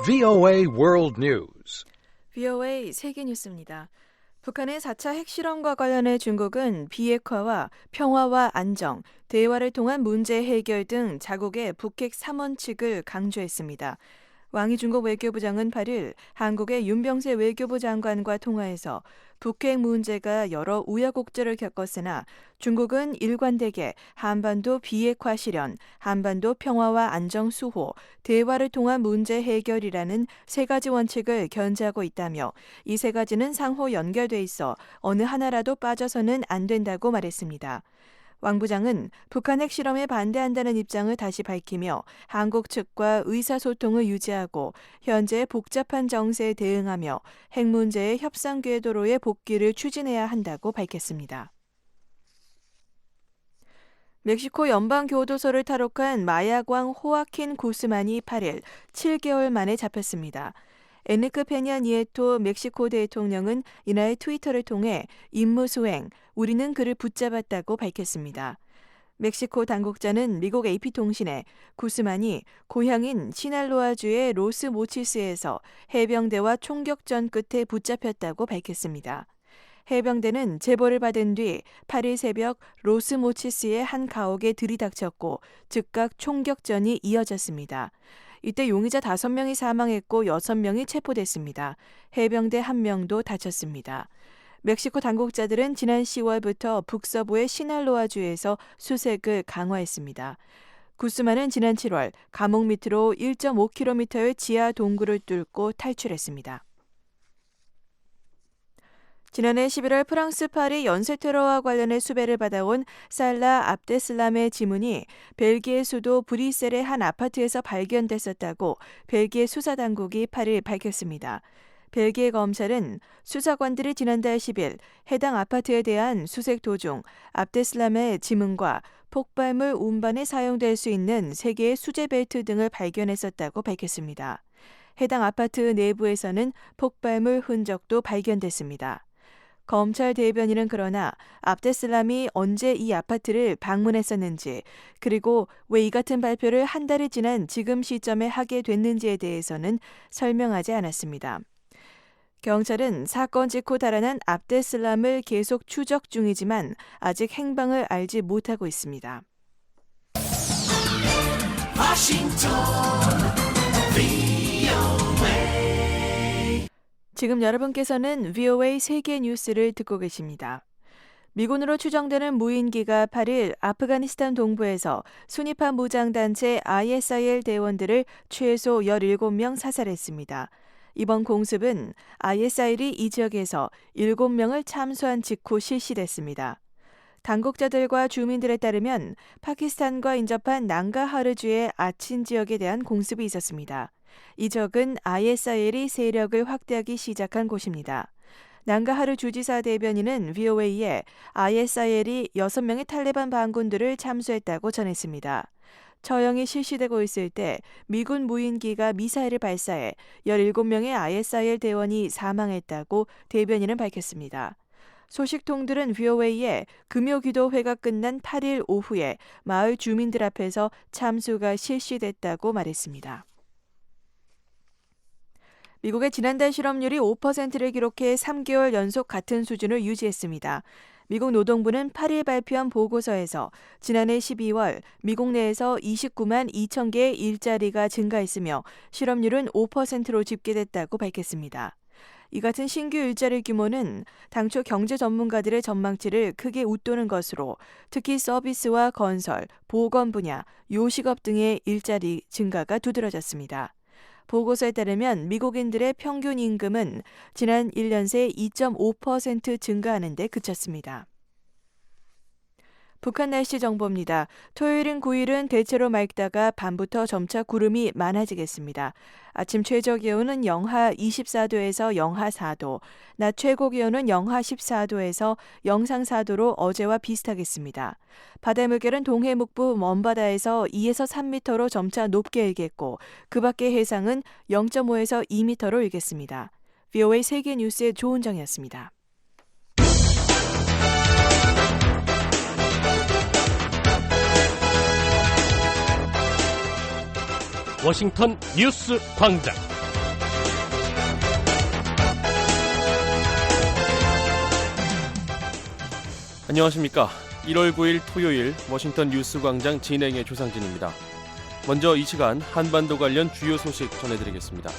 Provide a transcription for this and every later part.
VOA World News. VOA 세계 뉴스입니다. 북한의 4차 핵실험과 관련해 중국은 비핵화와 평화와 안정, 대화를 통한 문제 해결 등 자국의 북핵 3원칙을 강조했습니다. 왕이 중국 외교부장은 8일 한국의 윤병세 외교부 장관과 통화에서 북핵 문제가 여러 우여곡절을 겪었으나 중국은 일관되게 한반도 비핵화 실현, 한반도 평화와 안정 수호, 대화를 통한 문제 해결이라는 세 가지 원칙을 견지하고 있다며 이 세 가지는 상호 연결돼 있어 어느 하나라도 빠져서는 안 된다고 말했습니다. 왕 부장은 북한 핵실험에 반대한다는 입장을 다시 밝히며 한국 측과 의사소통을 유지하고 현재 복잡한 정세에 대응하며 핵 문제의 협상 궤도로의 복귀를 추진해야 한다고 밝혔습니다. 멕시코 연방교도소를 탈옥한 마야광 호아킨 구스만이 8일 7개월 만에 잡혔습니다. 에네크 페냐 니에토 멕시코 대통령은 이날 트위터를 통해 임무 수행, 우리는 그를 붙잡았다고 밝혔습니다. 멕시코 당국자는 미국 AP통신에 구스만이 고향인 시날로아주의 로스모치스에서 해병대와 총격전 끝에 붙잡혔다고 밝혔습니다. 해병대는 제보를 받은 뒤 8일 새벽 로스모치스의 한 가옥에 들이닥쳤고 즉각 총격전이 이어졌습니다. 이때 용의자 5명이 사망했고 6명이 체포됐습니다. 해병대 1명도 다쳤습니다. 멕시코 당국자들은 지난 10월부터 북서부의 시날로아주에서 수색을 강화했습니다. 구스만은 지난 7월 감옥 밑으로 1.5km의 지하 동굴을 뚫고 탈출했습니다. 지난해 11월 프랑스 파리 연쇄 테러와 관련해 수배를 받아온 살라 압데슬람의 지문이 벨기에 수도 브뤼셀의 한 아파트에서 발견됐었다고 벨기에 수사당국이 8일 밝혔습니다. 벨기에 검찰은 수사관들이 지난달 10일 해당 아파트에 대한 수색 도중 압데슬람의 지문과 폭발물 운반에 사용될 수 있는 3개의 수제 벨트 등을 발견했었다고 밝혔습니다. 해당 아파트 내부에서는 폭발물 흔적도 발견됐습니다. 검찰 대변인은 그러나 압데슬람이 언제 이 아파트를 방문했었는지 그리고 왜 이 같은 발표를 한 달이 지난 지금 시점에 하게 됐는지에 대해서는 설명하지 않았습니다. 경찰은 사건 직후 달아난 압데슬람을 계속 추적 중이지만 아직 행방을 알지 못하고 있습니다. 지금 여러분께서는 VOA 세계 뉴스를 듣고 계십니다. 미군으로 추정되는 무인기가 8일 아프가니스탄 동부에서 순위파 무장단체 ISIL 대원들을 최소 17명 사살했습니다. 이번 공습은 ISIL이 이 지역에서 7명을 참수한 직후 실시됐습니다. 당국자들과 주민들에 따르면 파키스탄과 인접한 낭가하르주의 아친 지역에 대한 공습이 있었습니다. 이 지역은 ISIL이 세력을 확대하기 시작한 곳입니다. 낭가하르 주지사 대변인은 VOA에 ISIL이 6명의 탈레반 반군들을 참수했다고 전했습니다. 처형이 실시되고 있을 때 미군 무인기가 미사일을 발사해 17명의 ISIL 대원이 사망했다고 대변인은 밝혔습니다. 소식통들은 VOA에 금요기도회가 끝난 8일 오후에 마을 주민들 앞에서 참수가 실시됐다고 말했습니다. 미국의 지난달 실업률이 5%를 기록해 3개월 연속 같은 수준을 유지했습니다. 미국 노동부는 8일 발표한 보고서에서 지난해 12월 미국 내에서 29만 2천 개의 일자리가 증가했으며 실업률은 5%로 집계됐다고 밝혔습니다. 이 같은 신규 일자리 규모는 당초 경제 전문가들의 전망치를 크게 웃도는 것으로 특히 서비스와 건설, 보건 분야, 요식업 등의 일자리 증가가 두드러졌습니다. 보고서에 따르면 미국인들의 평균 임금은 지난 1년 새 2.5% 증가하는 데 그쳤습니다. 북한 날씨 정보입니다. 토요일인 9일은 대체로 맑다가 밤부터 점차 구름이 많아지겠습니다. 아침 최저 기온은 영하 24도에서 영하 4도, 낮 최고 기온은 영하 14도에서 영상 4도로 어제와 비슷하겠습니다. 바다 물결은 동해 북부 먼바다에서 2에서 3m로 점차 높게 일겠고 그 밖의 해상은 0.5에서 2m로 일겠습니다. VOA 세계 뉴스의 조은정이었습니다. 워싱턴 뉴스 광장. 안녕하십니까. 1월 9일 토요일 워싱턴 뉴스광장 진행의 조상진입니다. 먼저 이 시간 한반도 관련 주요 소식 전해드리겠습니다.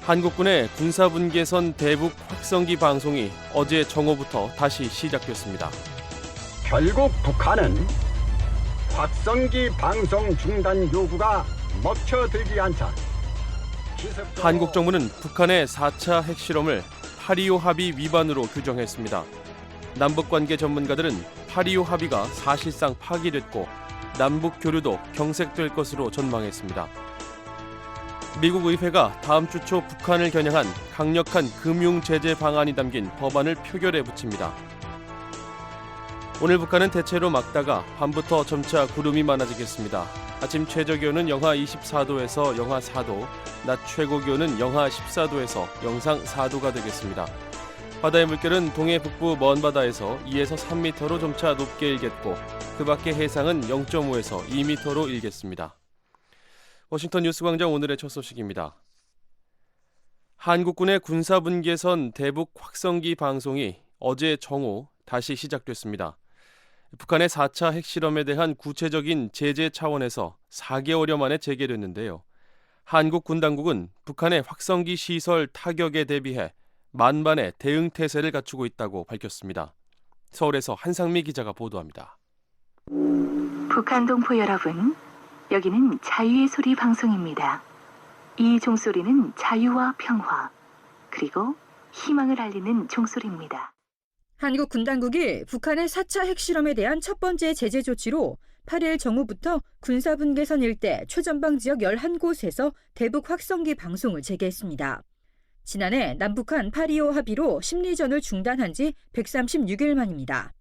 한국군의 군사분계선 대북 확성기 방송이 어제 정오부터 다시 시작됐습니다. 결국 북한은 확성기 방송 중단 요구가 먹혀들지 않자 한국 정부는 북한의 4차 핵실험을 8.25 합의 위반으로 규정했습니다. 남북관계 전문가들은 8.25 합의가 사실상 파기됐고 남북 교류도 경색될 것으로 전망했습니다. 미국 의회가 다음 주 초 북한을 겨냥한 강력한 금융 제재 방안이 담긴 법안을 표결에 붙입니다. 오늘 북한은 대체로 맑다가 밤부터 점차 구름이 많아지겠습니다. 아침 최저기온은 영하 24도에서 영하 4도, 낮 최고기온은 영하 14도에서 영상 4도가 되겠습니다. 바다의 물결은 동해 북부 먼 바다에서 2에서 3m로 점차 높게 일겠고 그 밖의 해상은 0.5에서 2m로 일겠습니다. 워싱턴 뉴스광장 오늘의 첫 소식입니다. 한국군의 군사분계선 대북 확성기 방송이 어제 정오 다시 시작됐습니다. 북한의 4차 핵실험에 대한 구체적인 제재 차원에서 4개월여 만에 재개됐는데요. 한국 군 당국은 북한의 확성기 시설 타격에 대비해 만반의 대응 태세를 갖추고 있다고 밝혔습니다. 서울에서 한상미 기자가 보도합니다. 북한 동포 여러분, 여기는 자유의 소리 방송입니다. 이 종소리는 자유와 평화, 그리고 희망을 알리는 종소리입니다. 한국 군 당국이 북한의 4차 핵실험에 대한 첫 번째 제재 조치로 8일 정오부터 군사분계선 일대 최전방 지역 11곳에서 대북 확성기 방송을 재개했습니다. 지난해 남북한 8.25 합의로 심리전을 중단한 지 136일 만입니다.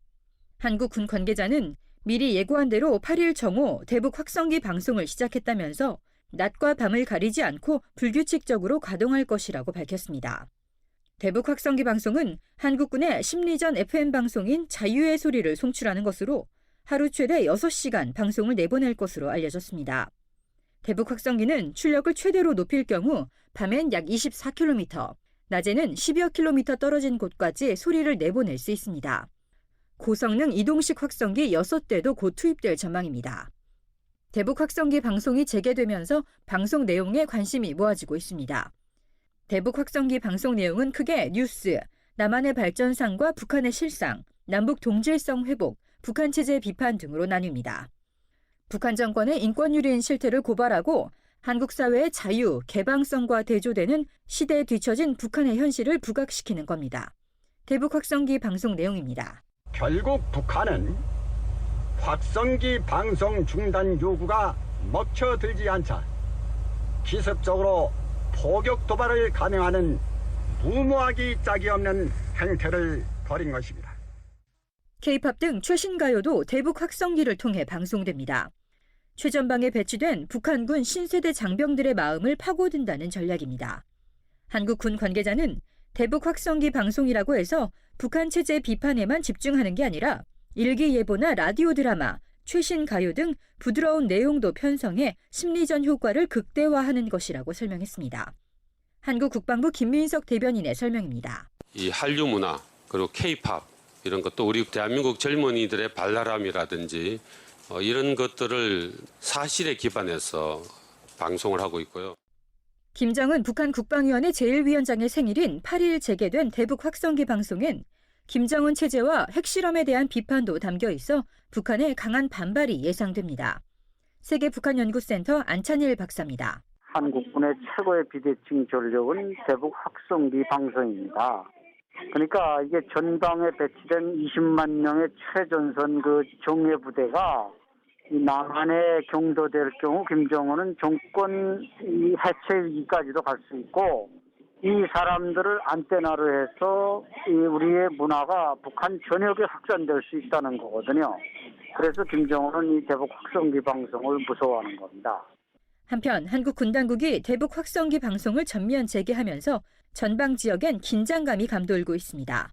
한국 군 관계자는 미리 예고한 대로 8일 정오 대북 확성기 방송을 시작했다면서 낮과 밤을 가리지 않고 불규칙적으로 가동할 것이라고 밝혔습니다. 대북 확성기 방송은 한국군의 심리전 FM 방송인 자유의 소리를 송출하는 것으로 하루 최대 6시간 방송을 내보낼 것으로 알려졌습니다. 대북 확성기는 출력을 최대로 높일 경우 밤엔 약 24km, 낮에는 10여 km 떨어진 곳까지 소리를 내보낼 수 있습니다. 고성능 이동식 확성기 6대도 곧 투입될 전망입니다. 대북 확성기 방송이 재개되면서 방송 내용에 관심이 모아지고 있습니다. 대북 확성기 방송 내용은 크게 뉴스, 남한의 발전상과 북한의 실상, 남북 동질성 회복, 북한 체제 비판 등으로 나뉩니다. 북한 정권의 인권유린 실태를 고발하고 한국 사회의 자유, 개방성과 대조되는 시대에 뒤처진 북한의 현실을 부각시키는 겁니다. 대북 확성기 방송 내용입니다. 결국 북한은 확성기 방송 중단 요구가 먹혀들지 않자 기습적으로 포격 도발을 감행하는 무모하기 짝이 없는 행태를 벌인 것입니다. K-팝 등 최신 가요도 대북 확성기를 통해 방송됩니다. 최전방에 배치된 북한군 신세대 장병들의 마음을 파고든다는 전략입니다. 한국 군 관계자는 대북 확성기 방송이라고 해서 북한 체제 비판에만 집중하는 게 아니라 일기예보나 라디오 드라마, 최신 가요 등 부드러운 내용도 편성해 심리전 효과를 극대화하는 것이라고 설명했습니다. 한국 국방부 김민석 대변인의 설명입니다. 이 한류 문화 그리고 K-팝 이런 것도 우리 대한민국 젊은이들의 발랄함이라든지 이런 것들을 사실에 기반해서 방송을 하고 있고요. 김정은 북한 국방위원회 제1위원장의 생일인 8일 재개된 대북 확성기 방송엔 김정은 체제와 핵실험에 대한 비판도 담겨 있어 북한의 강한 반발이 예상됩니다. 세계북한연구센터 안찬일 박사입니다. 한국군의 최고의 비대칭 전력은 대북 확성기 방송입니다. 그러니까 이게 전방에 배치된 20만 명의 최전선 정예 부대가 이 남한에 경도될 경우 김정은은 정권 해체 위기까지도 갈 수 있고 이 사람들을 안테나로 해서 우리의 문화가 북한 전역에 확산될 수 있다는 거거든요. 그래서 김정은은 이 대북 확성기 방송을 무서워하는 겁니다. 한편 한국 군 당국이 대북 확성기 방송을 전면 재개하면서 전방 지역엔 긴장감이 감돌고 있습니다.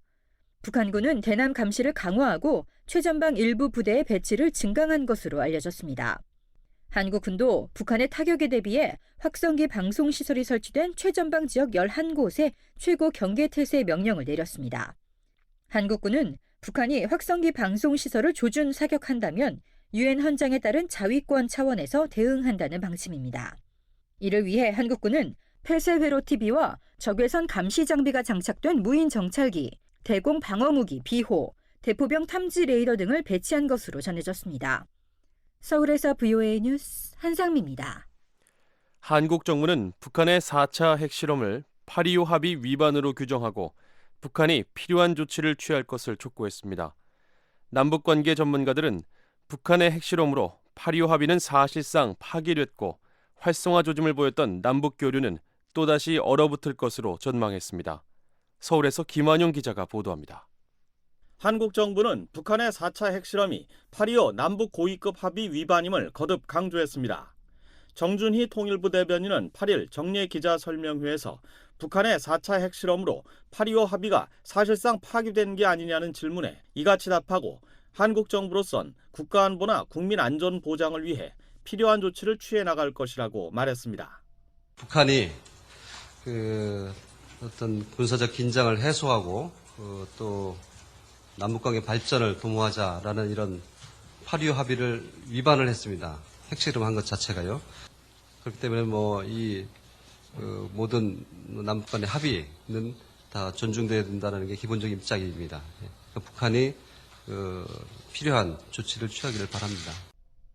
북한군은 대남 감시를 강화하고 최전방 일부 부대의 배치를 증강한 것으로 알려졌습니다. 한국군도 북한의 타격에 대비해 확성기 방송시설이 설치된 최전방 지역 11곳에 최고 경계태세 명령을 내렸습니다. 한국군은 북한이 확성기 방송 시설을 조준 사격한다면 유엔 헌장에 따른 자위권 차원에서 대응한다는 방침입니다. 이를 위해 한국군은 폐쇄 회로 TV와 적외선 감시 장비가 장착된 무인 정찰기, 대공 방어무기 비호, 대포병 탐지 레이더 등을 배치한 것으로 전해졌습니다. 서울에서 VOA 뉴스 한상미입니다. 한국 정부는 북한의 4차 핵실험을 8.25 합의 위반으로 규정하고 북한이 필요한 조치를 취할 것을 촉구했습니다. 남북관계 전문가들은 북한의 핵실험으로 8.25 합의는 사실상 파기됐고 활성화 조짐을 보였던 남북 교류는 또다시 얼어붙을 것으로 전망했습니다. 서울에서 김환용 기자가 보도합니다. 한국 정부는 북한의 4차 핵실험이 8.25 남북 고위급 합의 위반임을 거듭 강조했습니다. 정준희 통일부 대변인은 8일 정례 기자설명회에서 북한의 4차 핵실험으로 8.25 합의가 사실상 파기된 게 아니냐는 질문에 이같이 답하고 한국 정부로선 국가안보나 국민 안전 보장을 위해 필요한 조치를 취해 나갈 것이라고 말했습니다. 북한이 어떤 군사적 긴장을 해소하고 또 남북관계 발전을 도모하자라는 이런 8.25 합의를 위반을 했습니다. 핵실험한 것 자체가요. 그렇기 때문에 이 모든 남북간의 합의는 다 존중돼야 된다는 게 기본적인 입장입니다. 북한이 필요한 조치를 취하기를 바랍니다.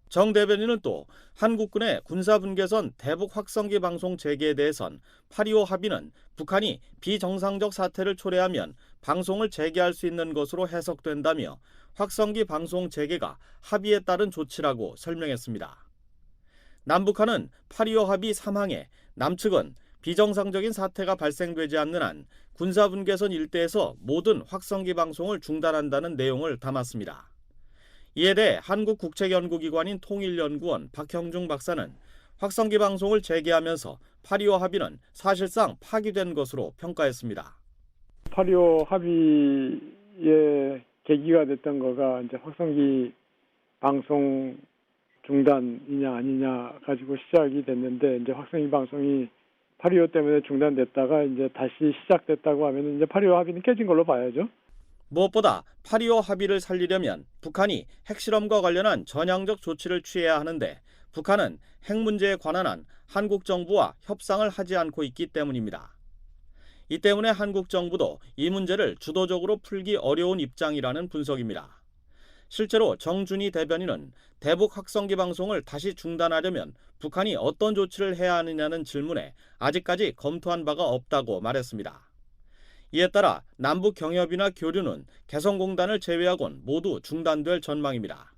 정 대변인은 또 한국군의 군사분계선 대북 확성기 방송 재개에 대해선 8.25 합의는 북한이 비정상적 사태를 초래하면 방송을 재개할 수 있는 것으로 해석된다며 확성기 방송 재개가 합의에 따른 조치라고 설명했습니다. 남북한은 8.25 합의 3항에 남측은 비정상적인 사태가 발생되지 않는 한 군사분계선 일대에서 모든 확성기 방송을 중단한다는 내용을 담았습니다. 이에 대해 한국국책연구기관인 통일연구원 박형중 박사는 확성기 방송을 재개하면서 8.25 합의는 사실상 파기된 것으로 평가했습니다. 8.25 합의의 계기가 됐던 거가 이제 확성기 방송 중단이냐 아니냐 가지고 시작이 됐는데 이제 확성기 방송이 8.25 때문에 중단됐다가 이제 다시 시작됐다고 하면 이제 8.25 합의는 깨진 걸로 봐야죠. 무엇보다 8.25 합의를 살리려면 북한이 핵실험과 관련한 전향적 조치를 취해야 하는데 북한은 핵 문제에 관한 한 한국 정부와 협상을 하지 않고 있기 때문입니다. 이 때문에 한국 정부도 이 문제를 주도적으로 풀기 어려운 입장이라는 분석입니다. 실제로 정준희 대변인은 대북 확성기 방송을 다시 중단하려면 북한이 어떤 조치를 해야 하느냐는 질문에 아직까지 검토한 바가 없다고 말했습니다. 이에 따라 남북 경협이나 교류는 개성공단을 제외하곤 모두 중단될 전망입니다.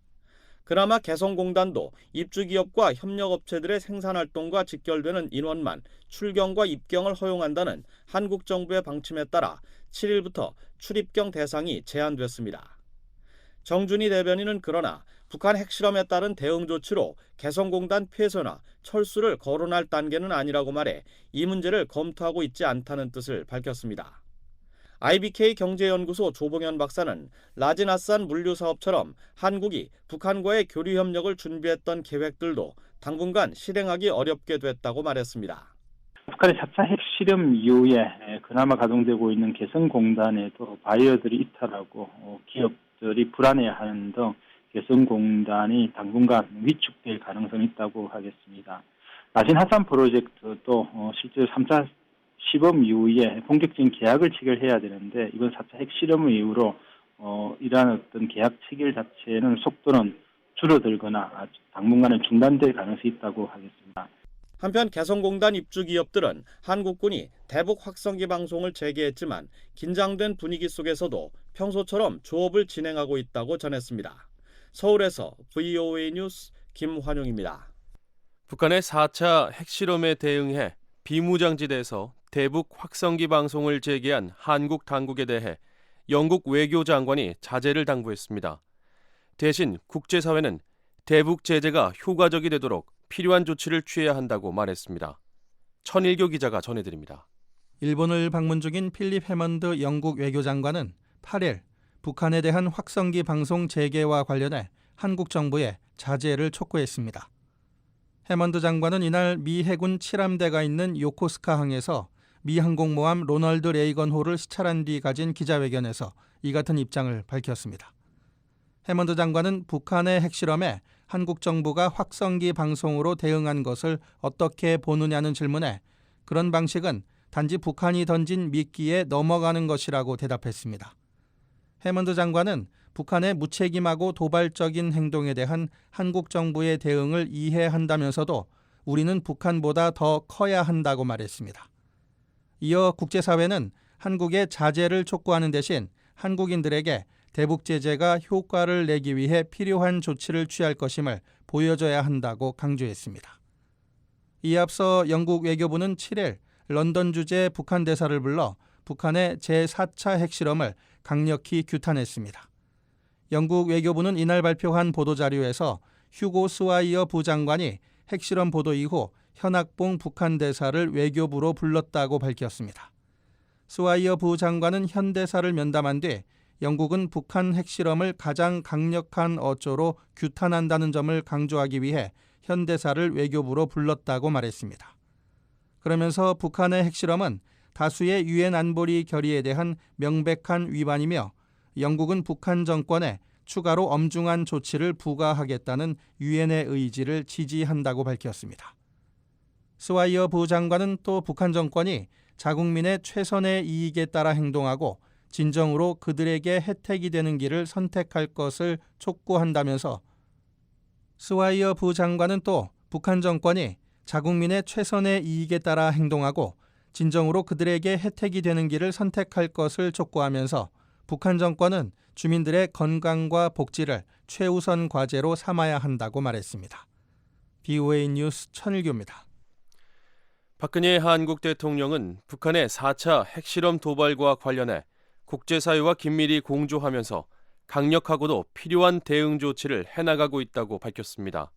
그나마 개성공단도 입주기업과 협력업체들의 생산활동과 직결되는 인원만 출경과 입경을 허용한다는 한국 정부의 방침에 따라 7일부터 출입경 대상이 제한됐습니다. 정준희 대변인은 그러나 북한 핵실험에 따른 대응 조치로 개성공단 폐쇄나 철수를 거론할 단계는 아니라고 말해 이 문제를 검토하고 있지 않다는 뜻을 밝혔습니다. IBK 경제연구소 조봉현 박사는 라진아산 물류사업처럼 한국이 북한과의 교류 협력을 준비했던 계획들도 당분간 실행하기 어렵게 됐다고 말했습니다. 북한의 4차 핵실험 이후에 그나마 가동되고 있는 개성공단에도 바이어들이 이탈하고 기업들이 불안해하는 등 개성공단이 당분간 위축될 가능성이 있다고 하겠습니다. 라진하산 프로젝트도 실제 3차 시범 이후에 본격적인 계약을 체결해야 되는데 이번 4차 핵실험 이후로 이러한 어떤 계약 체결 자체는 속도는 줄어들거나 당분간은 중단될 가능성이 있다고 하겠습니다. 한편 개성공단 입주 기업들은 한국군이 대북 확성기 방송을 재개했지만 긴장된 분위기 속에서도 평소처럼 조업을 진행하고 있다고 전했습니다. 서울에서 VOA 뉴스 김환용입니다. 북한의 4차 핵실험에 대응해 비무장지대에서 대북 확성기 방송을 재개한 한국 당국에 대해 영국 외교장관이 자제를 당부했습니다. 대신 국제사회는 대북 제재가 효과적이 되도록 필요한 조치를 취해야 한다고 말했습니다. 천일교 기자가 전해드립니다. 일본을 방문 중인 필립 해먼드 영국 외교장관은 8일 북한에 대한 확성기 방송 재개와 관련해 한국 정부에 자제를 촉구했습니다. 해먼드 장관은 이날 미 해군 7함대가 있는 요코스카항에서 미 항공모함 로널드 레이건 호를 시찰한 뒤 가진 기자회견에서 이 같은 입장을 밝혔습니다. 해먼드 장관은 북한의 핵실험에 한국 정부가 확성기 방송으로 대응한 것을 어떻게 보느냐는 질문에 그런 방식은 단지 북한이 던진 미끼에 넘어가는 것이라고 대답했습니다. 해먼드 장관은 북한의 무책임하고 도발적인 행동에 대한 한국 정부의 대응을 이해한다면서도 우리는 북한보다 더 커야 한다고 말했습니다. 이어 국제사회는 한국의 자제를 촉구하는 대신 한국인들에게 대북 제재가 효과를 내기 위해 필요한 조치를 취할 것임을 보여줘야 한다고 강조했습니다. 이에 앞서 영국 외교부는 7일 런던 주재 북한 대사를 불러 북한의 제4차 핵실험을 강력히 규탄했습니다. 영국 외교부는 이날 발표한 보도자료에서 휴고 스와이어 부장관이 핵실험 보도 이후 현악봉 북한 대사를 외교부로 불렀다고 밝혔습니다. 스와이어 부장관은 현 대사를 면담한 뒤 영국은 북한 핵실험을 가장 강력한 어조로 규탄한다는 점을 강조하기 위해 현 대사를 외교부로 불렀다고 말했습니다. 그러면서 북한의 핵실험은 다수의 유엔 안보리 결의에 대한 명백한 위반이며 영국은 북한 정권에 추가로 엄중한 조치를 부과하겠다는 유엔의 의지를 지지한다고 밝혔습니다. 스와이어 부장관은 또 북한 정권이 자국민의 최선의 이익에 따라 행동하고 진정으로 그들에게 혜택이 되는 길을 선택할 것을 촉구한다면서 스와이어 부장관은 또 북한 정권이 자국민의 최선의 이익에 따라 행동하고 진정으로 그들에게 혜택이 되는 길을 선택할 것을 촉구하면서 북한 정권은 주민들의 건강과 복지를 최우선 과제로 삼아야 한다고 말했습니다. BOA 뉴스 천일규입니다. 박근혜 한국 대통령은 북한의 4차 핵실험 도발과 관련해 국제사회와 긴밀히 공조하면서 강력하고도 필요한 대응 조치를 해나가고 있다고 밝혔습니다.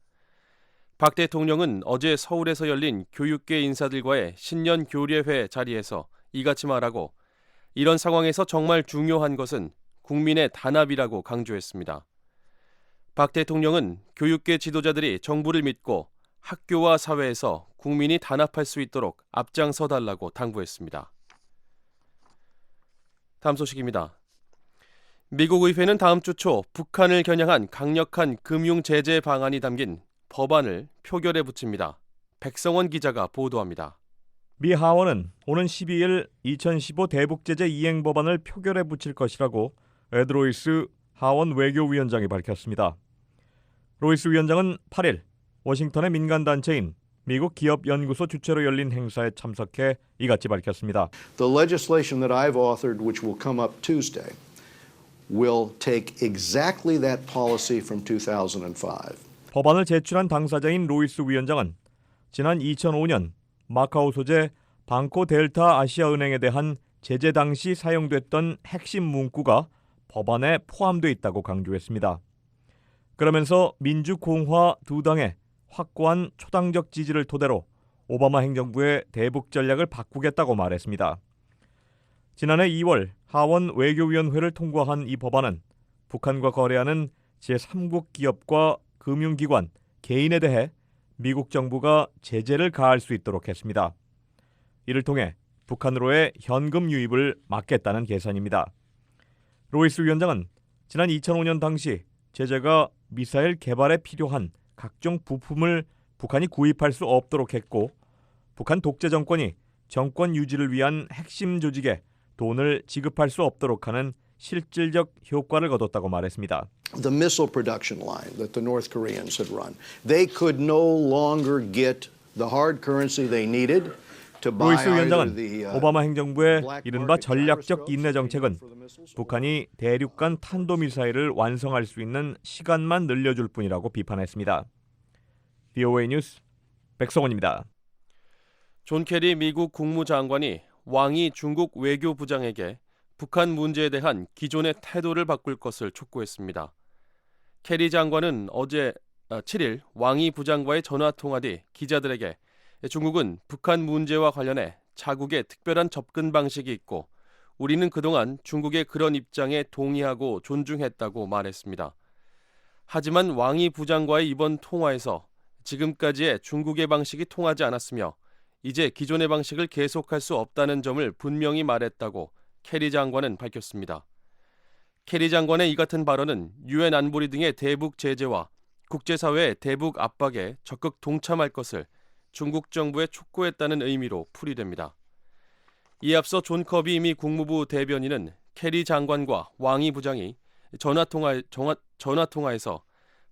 박 대통령은 어제 서울에서 열린 교육계 인사들과의 신년 교례회 자리에서 이같이 말하고 이런 상황에서 정말 중요한 것은 국민의 단합이라고 강조했습니다. 박 대통령은 교육계 지도자들이 정부를 믿고 학교와 사회에서 국민이 단합할 수 있도록 앞장서 달라고 당부했습니다. 다음 소식입니다. 미국 의회는 다음 주 초 북한을 겨냥한 강력한 금융 제재 방안이 담긴 법안을 표결에 붙입니다. 백성원 기자가 보도합니다. 미 하원은 오는 12일 2015 대북제재 이행 법안을 표결에 붙일 것이라고 에드 로이스 하원 외교위원장이 밝혔습니다. 로이스 위원장은 8일 워싱턴의 민간단체인 미국 기업연구소 주최로 열린 행사에 참석해 이같이 밝혔습니다. The legislation that I've authored, which will come up Tuesday, will take exactly that policy from 2005. 법안을 제출한 당사자인 로이스 위원장은 지난 2005년 마카오 소재 방코 델타 아시아은행에 대한 제재 당시 사용됐던 핵심 문구가 법안에 포함되어 있다고 강조했습니다. 그러면서 민주공화 두 당의 확고한 초당적 지지를 토대로 오바마 행정부의 대북 전략을 바꾸겠다고 말했습니다. 지난해 2월 하원 외교위원회를 통과한 이 법안은 북한과 거래하는 제3국 기업과 금융기관, 개인에 대해 미국 정부가 제재를 가할 수 있도록 했습니다. 이를 통해 북한으로의 현금 유입을 막겠다는 계산입니다. 로이스 위원장은 지난 2005년 당시 제재가 미사일 개발에 필요한 각종 부품을 북한이 구입할 수 없도록 했고 북한 독재 정권이 정권 유지를 위한 핵심 조직에 돈을 지급할 수 없도록 하는 실질적 효과를 거뒀다고 말했습니다. The missile production line that the North Koreans had run, they could no longer get the hard currency they needed to buy 로이스 위원장은 오바마 행정부의 이른바 전략적 인내 정책은 북한이 대륙 간 탄도미사일을 완성할 수 있는 시간만 늘려줄 뿐이라고 비판했습니다. BOA 뉴스 백성원입니다. 존 케리 미국 국무장관이 왕이 중국 외교부장에게 북한 문제에 대한 기존의 태도를 바꿀 것을 촉구했습니다. 케리 장관은 어제 7일 왕이 부장과의 전화통화 뒤 기자들에게 중국은 북한 문제와 관련해 자국의 특별한 접근 방식이 있고 우리는 그동안 중국의 그런 입장에 동의하고 존중했다고 말했습니다. 하지만 왕이 부장과의 이번 통화에서 지금까지의 중국의 방식이 통하지 않았으며 이제 기존의 방식을 계속할 수 없다는 점을 분명히 말했다고 케리 장관은 밝혔습니다. 캐리 장관의 이 같은 발언은 유엔 안보리 등의 대북 제재와 국제사회의 대북 압박에 적극 동참할 것을 중국 정부에 촉구했다는 의미로 풀이됩니다. 이에 앞서 존 커비 미 국무부 대변인은 캐리 장관과 왕이 부장이 전화통화에서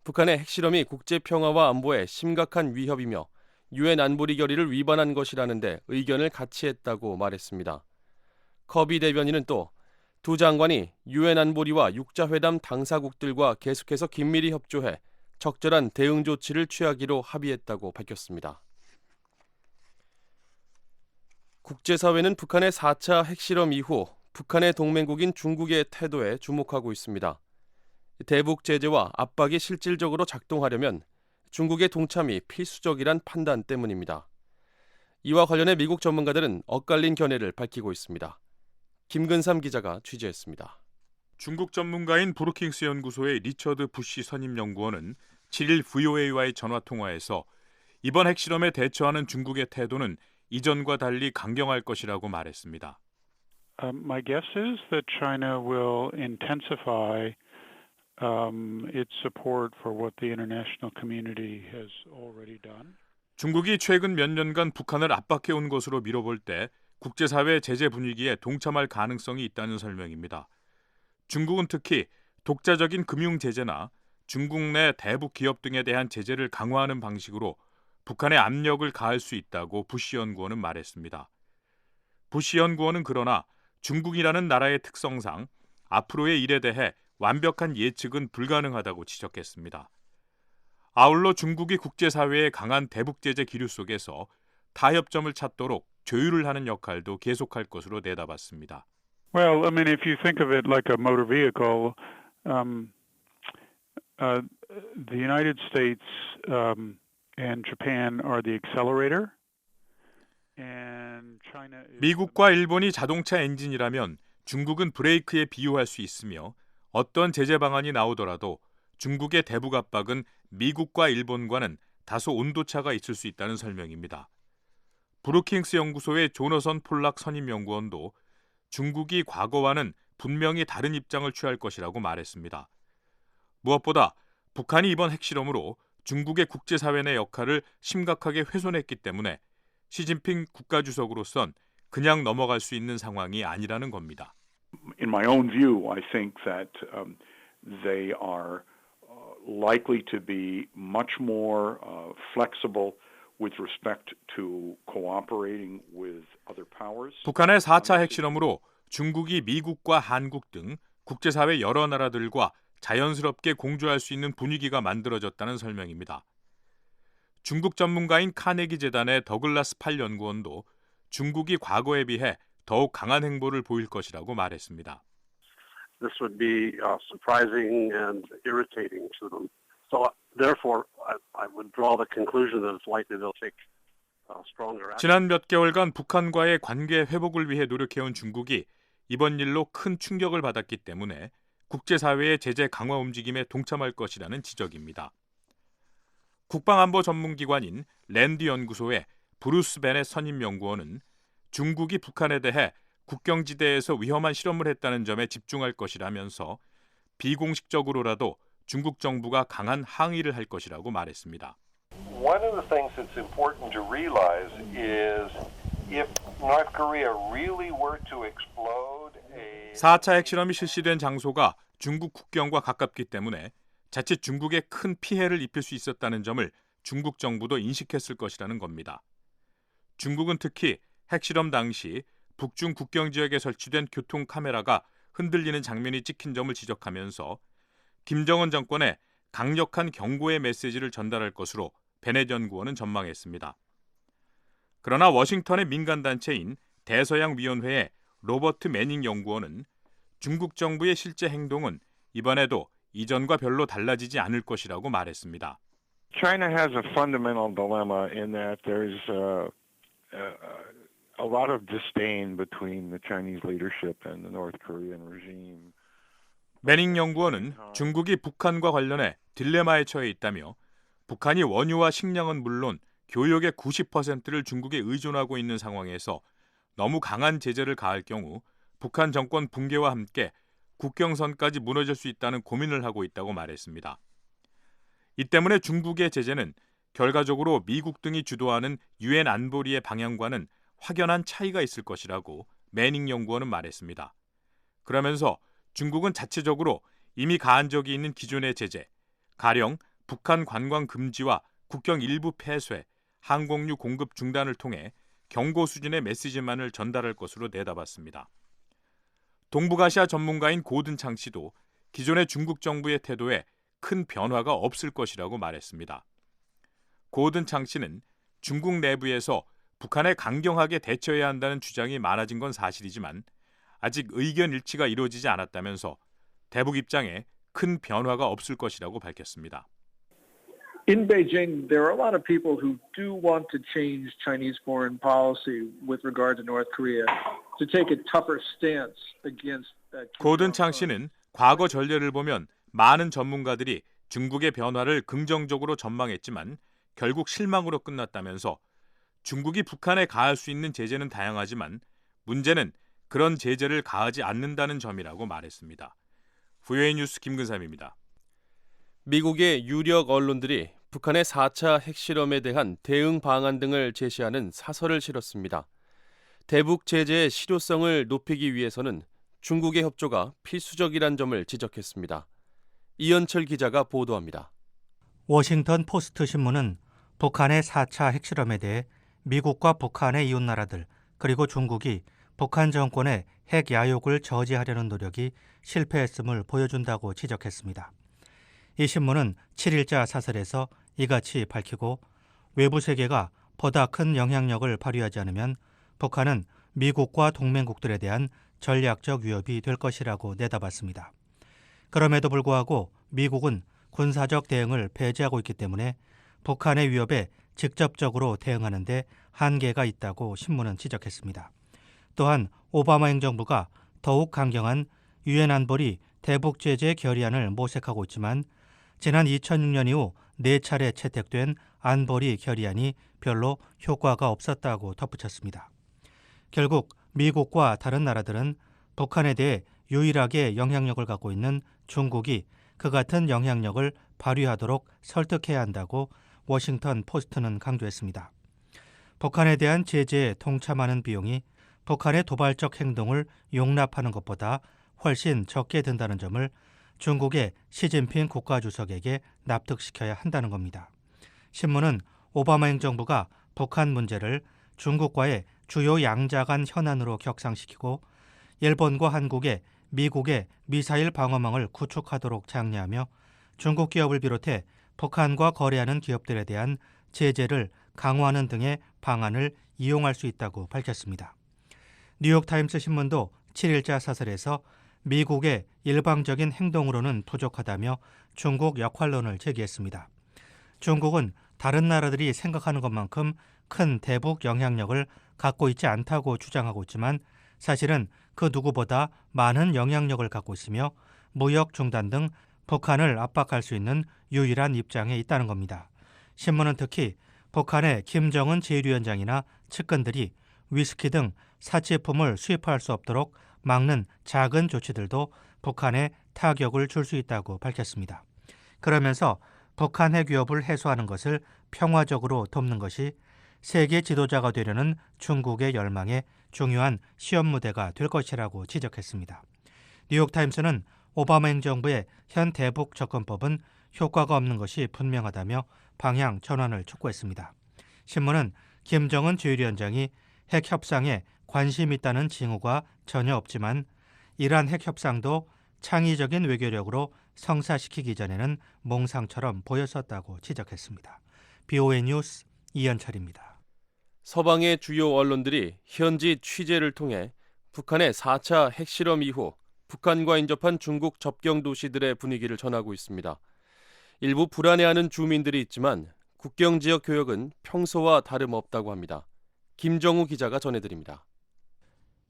북한의 핵실험이 국제평화와 안보에 심각한 위협이며 유엔 안보리 결의를 위반한 것이라는데 의견을 같이 했다고 말했습니다. 커비 대변인은 또 두 장관이 유엔 안보리와 육자회담 당사국들과 계속해서 긴밀히 협조해 적절한 대응 조치를 취하기로 합의했다고 밝혔습니다. 국제사회는 북한의 4차 핵실험 이후 북한의 동맹국인 중국의 태도에 주목하고 있습니다. 대북 제재와 압박이 실질적으로 작동하려면 중국의 동참이 필수적이란 판단 때문입니다. 이와 관련해 미국 전문가들은 엇갈린 견해를 밝히고 있습니다. 김근삼 기자가 취재했습니다. 중국 전문가인 브루킹스 연구소의 리처드 부시 선임 연구원은 7일 VOA와의 전화통화에서 이번 핵실험에 대처하는 중국의 태도는 이전과 달리 강경할 것이라고 말했습니다. My guess is that China will intensify its support for what the international community has already done. 중국이 최근 몇 년간 북한을 압박해온 것으로 미뤄볼 때 국제사회 제재 분위기에 동참할 가능성이 있다는 설명입니다. 중국은 특히 독자적인 금융 제재나 중국 내 대북 기업 등에 대한 제재를 강화하는 방식으로 북한에 압력을 가할 수 있다고 부시 연구원은 말했습니다. 부시 연구원은 그러나 중국이라는 나라의 특성상 앞으로의 일에 대해 완벽한 예측은 불가능하다고 지적했습니다. 아울러 중국이 국제사회의 강한 대북 제재 기류 속에서 타협점을 찾도록 조율을 하는 역할도 계속할 것으로 내다봤습니다. Well, I mean, if you think of it like a motor vehicle, the United States and Japan are the accelerator, and China is... 미국과 일본이 자동차 엔진이라면 중국은 브레이크에 비유할 수 있으며 어떤 제재 방안이 나오더라도 중국의 대북 압박은 미국과 일본과는 다소 온도차가 있을 수 있다는 설명입니다. 브루킹스 연구소의 조너선 폴락 선임 연구원도 중국이 과거와는 분명히 다른 입장을 취할 것이라고 말했습니다. 무엇보다 북한이 이번 핵실험으로 중국의 국제사회 내 역할을 심각하게 훼손했기 때문에 시진핑 국가주석으로선 그냥 넘어갈 수 있는 상황이 아니라는 겁니다. In my own view, I think that they are likely to be much more flexible with respect to cooperating with other powers. 북한의 4차 핵실험으로 중국이 미국과 한국 등 국제사회 여러 나라들과 자연스럽게 공조할 수 있는 분위기가 만들어졌다는 설명입니다. 중국 전문가인 카네기 재단의 더글라스 팔 연구원도 중국이 과거에 비해 더욱 강한 행보를 보일 것이라고 말했습니다. This would be surprising and irritating to them. So therefore, I would draw the conclusion that it's likely they'll take stronger action. 지난 몇 개월간 북한과의 관계 회복을 위해 노력해온 중국이 이번 일로 큰 충격을 받았기 때문에 국제사회의 제재 강화 움직임에 동참할 것이라는 지적입니다. 국방안보 전문기관인 랜드 연구소의 브루스 베넷 선임 연구원은 중국이 북한에 대해 국경지대에서 위험한 실험을 했다는 점에 집중할 것이라면서 비공식적으로라도 중국 정부가 강한 항의를 할 것이라고 말했습니다. One of the things that's important to realize is if North Korea really were to explode a 4차 핵실험이 실시된 장소가 중국 국경과 가깝기 때문에 자칫 중국에 큰 피해를 입힐 수 있었다는 점을 중국 정부도 인식했을 것이라는 겁니다. 중국은 특히 핵실험 당시 북중 국경 지역에 설치된 교통 카메라가 흔들리는 장면이 찍힌 점을 지적하면서 김정은 정권에 강력한 경고의 메시지를 전달할 것으로 베넷 연구원은 전망했습니다. 그러나 워싱턴의 민간단체인 대서양위원회의 로버트 매닝 연구원은 중국 정부의 실제 행동은 이번에도 이전과 별로 달라지지 않을 것이라고 말했습니다. China has a fundamental dilemma in that there's a lot of disdain between the Chinese leadership and the North Korean regime. 매닝 연구원은 중국이 북한과 관련해 딜레마에 처해 있다며 북한이 원유와 식량은 물론 교역의 90%를 중국에 의존하고 있는 상황에서 너무 강한 제재를 가할 경우 북한 정권 붕괴와 함께 국경선까지 무너질 수 있다는 고민을 하고 있다고 말했습니다. 이 때문에 중국의 제재는 결과적으로 미국 등이 주도하는 유엔 안보리의 방향과는 확연한 차이가 있을 것이라고 매닝 연구원은 말했습니다. 그러면서 중국은 자체적으로 이미 가한 적이 있는 기존의 제재, 가령 북한 관광 금지와 국경 일부 폐쇄, 항공유 공급 중단을 통해 경고 수준의 메시지만을 전달할 것으로 내다봤습니다. 동북아시아 전문가인 고든창 씨도 기존의 중국 정부의 태도에 큰 변화가 없을 것이라고 말했습니다. 고든창 씨는 중국 내부에서 북한에 강경하게 대처해야 한다는 주장이 많아진 건 사실이지만 아직 의견 일치가 이루어지지 않았다면서 대북 입장에 큰 변화가 없을 것이라고 밝혔습니다. In Beijing, there are a lot of people who do want to change Chinese foreign policy with regard to North Korea, to take a tougher stance against 고든창 씨는 과거 전례를 보면 많은 전문가들이 중국의 변화를 긍정적으로 전망했지만 결국 실망으로 끝났다면서 중국이 북한에 가할 수 있는 제재는 다양하지만 문제는 그런 제재를 가하지 않는다는 점이라고 말했습니다. VOA 뉴스 김근삼입니다. 미국의 유력 언론들이 북한의 4차 핵실험에 대한 대응 방안 등을 제시하는 사설을 실었습니다. 대북 제재의 실효성을 높이기 위해서는 중국의 협조가 필수적이란 점을 지적했습니다. 이현철 기자가 보도합니다. 워싱턴 포스트 신문은 북한의 4차 핵실험에 대해 미국과 북한의 이웃나라들 그리고 중국이 북한 정권의 핵 야욕을 저지하려는 노력이 실패했음을 보여준다고 지적했습니다. 이 신문은 7일자 사설에서 이같이 밝히고 외부 세계가 보다 큰 영향력을 발휘하지 않으면 북한은 미국과 동맹국들에 대한 전략적 위협이 될 것이라고 내다봤습니다. 그럼에도 불구하고 미국은 군사적 대응을 배제하고 있기 때문에 북한의 위협에 직접적으로 대응하는 데 한계가 있다고 신문은 지적했습니다. 또한 오바마 행정부가 더욱 강경한 유엔 안보리 대북 제재 결의안을 모색하고 있지만 지난 2006년 이후 4차례 채택된 안보리 결의안이 별로 효과가 없었다고 덧붙였습니다. 결국 미국과 다른 나라들은 북한에 대해 유일하게 영향력을 갖고 있는 중국이 그 같은 영향력을 발휘하도록 설득해야 한다고 워싱턴 포스트는 강조했습니다. 북한에 대한 제재에 동참하는 비용이 북한의 도발적 행동을 용납하는 것보다 훨씬 적게 든다는 점을 중국의 시진핑 국가주석에게 납득시켜야 한다는 겁니다. 신문은 오바마 행정부가 북한 문제를 중국과의 주요 양자 간 현안으로 격상시키고 일본과 한국에 미국의 미사일 방어망을 구축하도록 장려하며 중국 기업을 비롯해 북한과 거래하는 기업들에 대한 제재를 강화하는 등의 방안을 이용할 수 있다고 밝혔습니다. 뉴욕타임스 신문도 7일자 사설에서 미국의 일방적인 행동으로는 부족하다며 중국 역할론을 제기했습니다. 중국은 다른 나라들이 생각하는 것만큼 큰 대북 영향력을 갖고 있지 않다고 주장하고 있지만 사실은 그 누구보다 많은 영향력을 갖고 있으며 무역 중단 등 북한을 압박할 수 있는 유일한 입장에 있다는 겁니다. 신문은 특히 북한의 김정은 제1위원장이나 측근들이 위스키 등 사치품을 수입할 수 없도록 막는 작은 조치들도 북한에 타격을 줄 수 있다고 밝혔습니다. 그러면서 북한 핵 위협을 해소하는 것을 평화적으로 돕는 것이 세계 지도자가 되려는 중국의 열망의 중요한 시험 무대가 될 것이라고 지적했습니다. 뉴욕타임스는 오바마 행정부의 현 대북 접근법은 효과가 없는 것이 분명하다며 방향 전환을 촉구했습니다. 신문은 김정은 제1위원장이 핵 협상에 관심 있다는 징후가 전혀 없지만 이러한 핵 협상도 창의적인 외교력으로 성사시키기 전에는 몽상처럼 보였었다고 지적했습니다. BOA 뉴스 이현철입니다. 서방의 주요 언론들이 현지 취재를 통해 북한의 4차 핵실험 이후 북한과 인접한 중국 접경 도시들의 분위기를 전하고 있습니다. 일부 불안해하는 주민들이 있지만 국경 지역 교역은 평소와 다름없다고 합니다. 김정우 기자가 전해드립니다.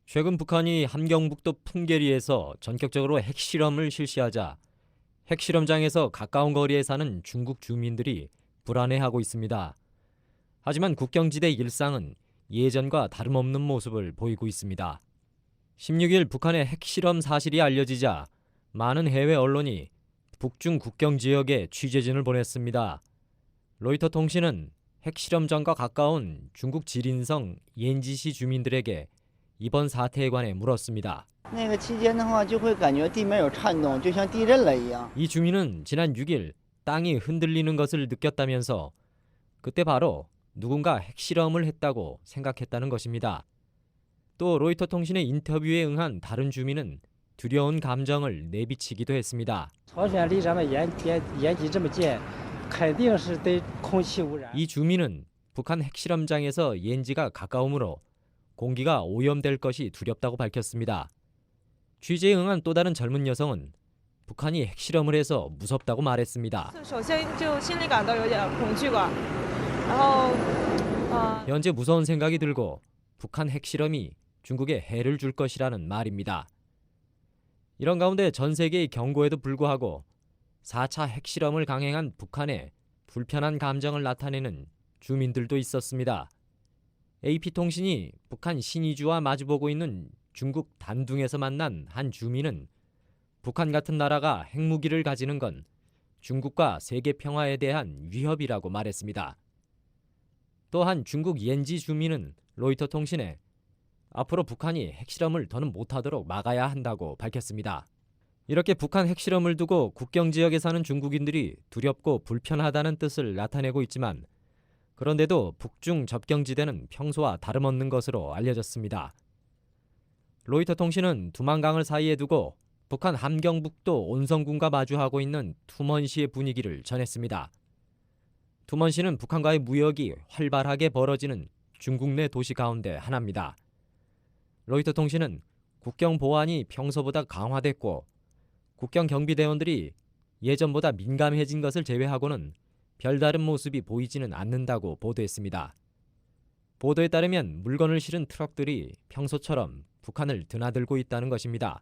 최근 북한이 함경북도 풍계리에서 전격적으로 핵실험을 실시하자 핵실험장에서 가까운 거리에 사는 중국 주민들이 불안해하고 있습니다. 하지만 국경지대 일상은 예전과 다름없는 모습을 보이고 있습니다. 16일 북한의 핵실험 사실이 알려지자 많은 해외 언론이 북중 국경 지역에 취재진을 보냈습니다. 로이터 통신은 핵실험장과 가까운 중국 지린성 옌지시 주민들에게 이번 사태에 관해 물었습니다. 이 주민은 지난 6일 땅이 흔들리는 것을 느꼈다면서 그때 바로 누군가 핵실험을 했다고 생각했다는 것입니다. 또 로이터 통신의 인터뷰에 응한 다른 주민은 두려운 감정을 내비치기도 했습니다. 이 주민은 북한 핵실험장에서 옌지가 가까우므로 공기가 오염될 것이 두렵다고 밝혔습니다. 취재에 응한 또 다른 젊은 여성은 북한이 핵실험을 해서 무섭다고 말했습니다. 현재 무서운 생각이 들고 북한 핵실험이 중국에 해를 줄 것이라는 말입니다. 이런 가운데 전 세계의 경고에도 불구하고 4차 핵실험을 강행한 북한에 불편한 감정을 나타내는 주민들도 있었습니다. AP통신이 북한 신의주와 마주보고 있는 중국 단둥에서 만난 한 주민은 북한 같은 나라가 핵무기를 가지는 건 중국과 세계 평화에 대한 위협이라고 말했습니다. 또한 중국 옌지 주민은 로이터 통신에 앞으로 북한이 핵실험을 더는 못하도록 막아야 한다고 밝혔습니다. 이렇게 북한 핵실험을 두고 국경 지역에 사는 중국인들이 두렵고 불편하다는 뜻을 나타내고 있지만 그런데도 북중 접경지대는 평소와 다름없는 것으로 알려졌습니다. 로이터 통신은 두만강을 사이에 두고 북한 함경북도 온성군과 마주하고 있는 투먼시의 분위기를 전했습니다. 투먼시는 북한과의 무역이 활발하게 벌어지는 중국 내 도시 가운데 하나입니다. 로이터 통신은 국경 보안이 평소보다 강화됐고 국경 경비대원들이 예전보다 민감해진 것을 제외하고는 별다른 모습이 보이지는 않는다고 보도했습니다. 보도에 따르면 물건을 실은 트럭들이 평소처럼 북한을 드나들고 있다는 것입니다.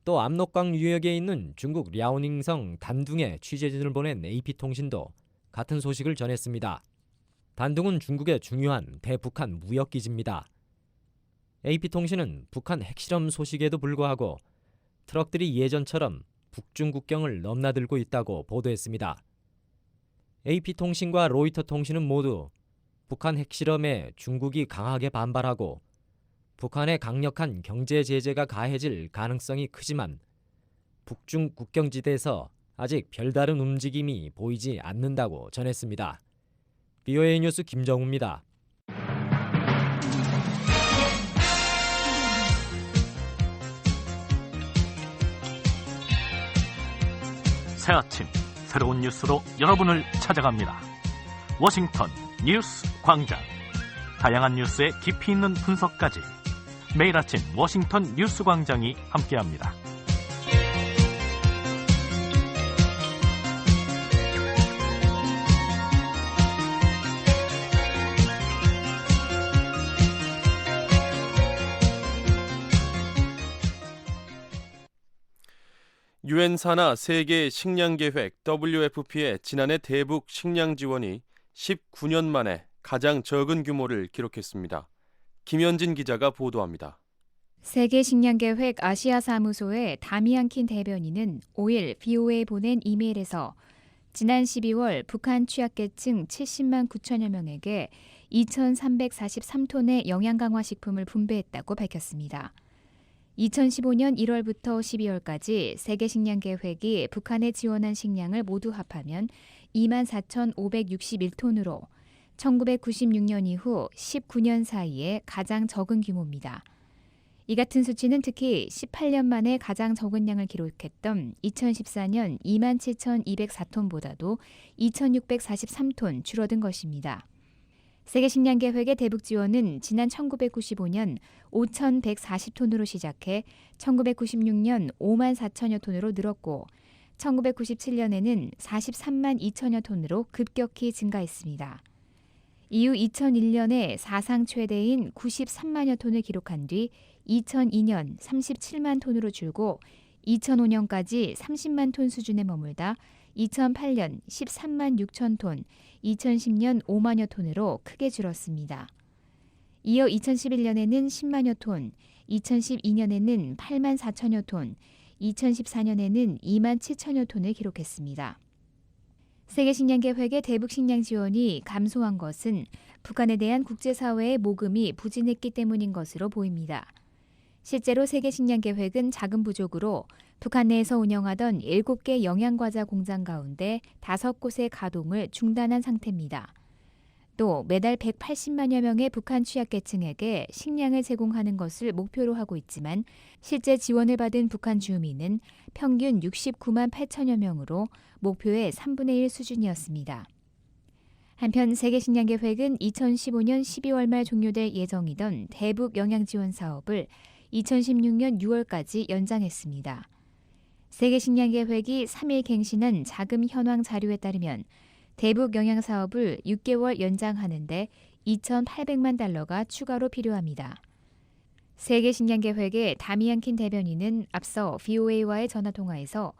또 압록강 유역에 있는 중국 랴오닝성 단둥에 취재진을 보낸 AP통신도 같은 소식을 전했습니다. 단둥은 중국의 중요한 대북한 무역기지입니다. AP통신은 북한 핵실험 소식에도 불구하고 트럭들이 예전처럼 북중 국경을 넘나들고 있다고 보도했습니다. AP통신과 로이터 통신은 모두 북한 핵실험에 중국이 강하게 반발하고 북한의 강력한 경제 제재가 가해질 가능성이 크지만 북중 국경지대에서 아직 별다른 움직임이 보이지 않는다고 전했습니다. BOA 뉴스 김정우입니다. 새 아침 새로운 뉴스로 여러분을 찾아갑니다. 워싱턴 뉴스 광장. 다양한 뉴스의 깊이 있는 분석까지 매일 아침 워싱턴 뉴스 광장이 함께합니다. 유엔 산하 세계 식량 계획 WFP의 지난해 대북 식량 지원이 19년 만에 가장 적은 규모를 기록했습니다. 김현진 기자가 보도합니다. 세계 식량 계획 아시아 사무소의 다미안킨 대변인은 5일 BOA에 보낸 이메일에서 지난 12월 북한 취약계층 70만 9천여 명에게 2,343톤의 영양 강화 식품을 분배했다고 밝혔습니다. 2015년 1월부터 12월까지 세계 식량 계획이 북한에 지원한 식량을 모두 합하면 24,561톤으로 1996년 이후 19년 사이에 가장 적은 규모입니다. 이 같은 수치는 특히 18년 만에 가장 적은 양을 기록했던 2014년 27,204톤보다도 2,643톤 줄어든 것입니다. 세계 식량 계획의 대북 지원은 지난 1995년 5,140톤으로 시작해 1996년 5만 4천여 톤으로 늘었고 1997년에는 43만 2천여 톤으로 급격히 증가했습니다. 이후 2001년에 사상 최대인 93만여 톤을 기록한 뒤 2002년 37만 톤으로 줄고 2005년까지 30만 톤 수준에 머물다 2008년 13만 6천 톤, 2010년 5만여 톤으로 크게 줄었습니다. 이어 2011년에는 10만여 톤, 2012년에는 8만 4천여 톤, 2014년에는 2만 7천여 톤을 기록했습니다. 세계식량계획의 대북식량 지원이 감소한 것은 북한에 대한 국제사회의 모금이 부진했기 때문인 것으로 보입니다. 실제로 세계식량계획은 자금 부족으로 북한 내에서 운영하던 7개 영양과자 공장 가운데 5곳의 가동을 중단한 상태입니다. 또 매달 180만여 명의 북한 취약계층에게 식량을 제공하는 것을 목표로 하고 있지만 실제 지원을 받은 북한 주민은 평균 69만 8천여 명으로 목표의 3분의 1 수준이었습니다. 한편 세계식량계획은 2015년 12월 말 종료될 예정이던 대북 영양지원 사업을 2016년 6월까지 연장했습니다. 세계식량계획이 3일 갱신한 자금 현황 자료에 따르면 대북 영양 사업을 6개월 연장하는데 2,800만 달러가 추가로 필요합니다. 세계식량계획의 다미안 킨 대변인은 앞서 VOA와의 전화통화에서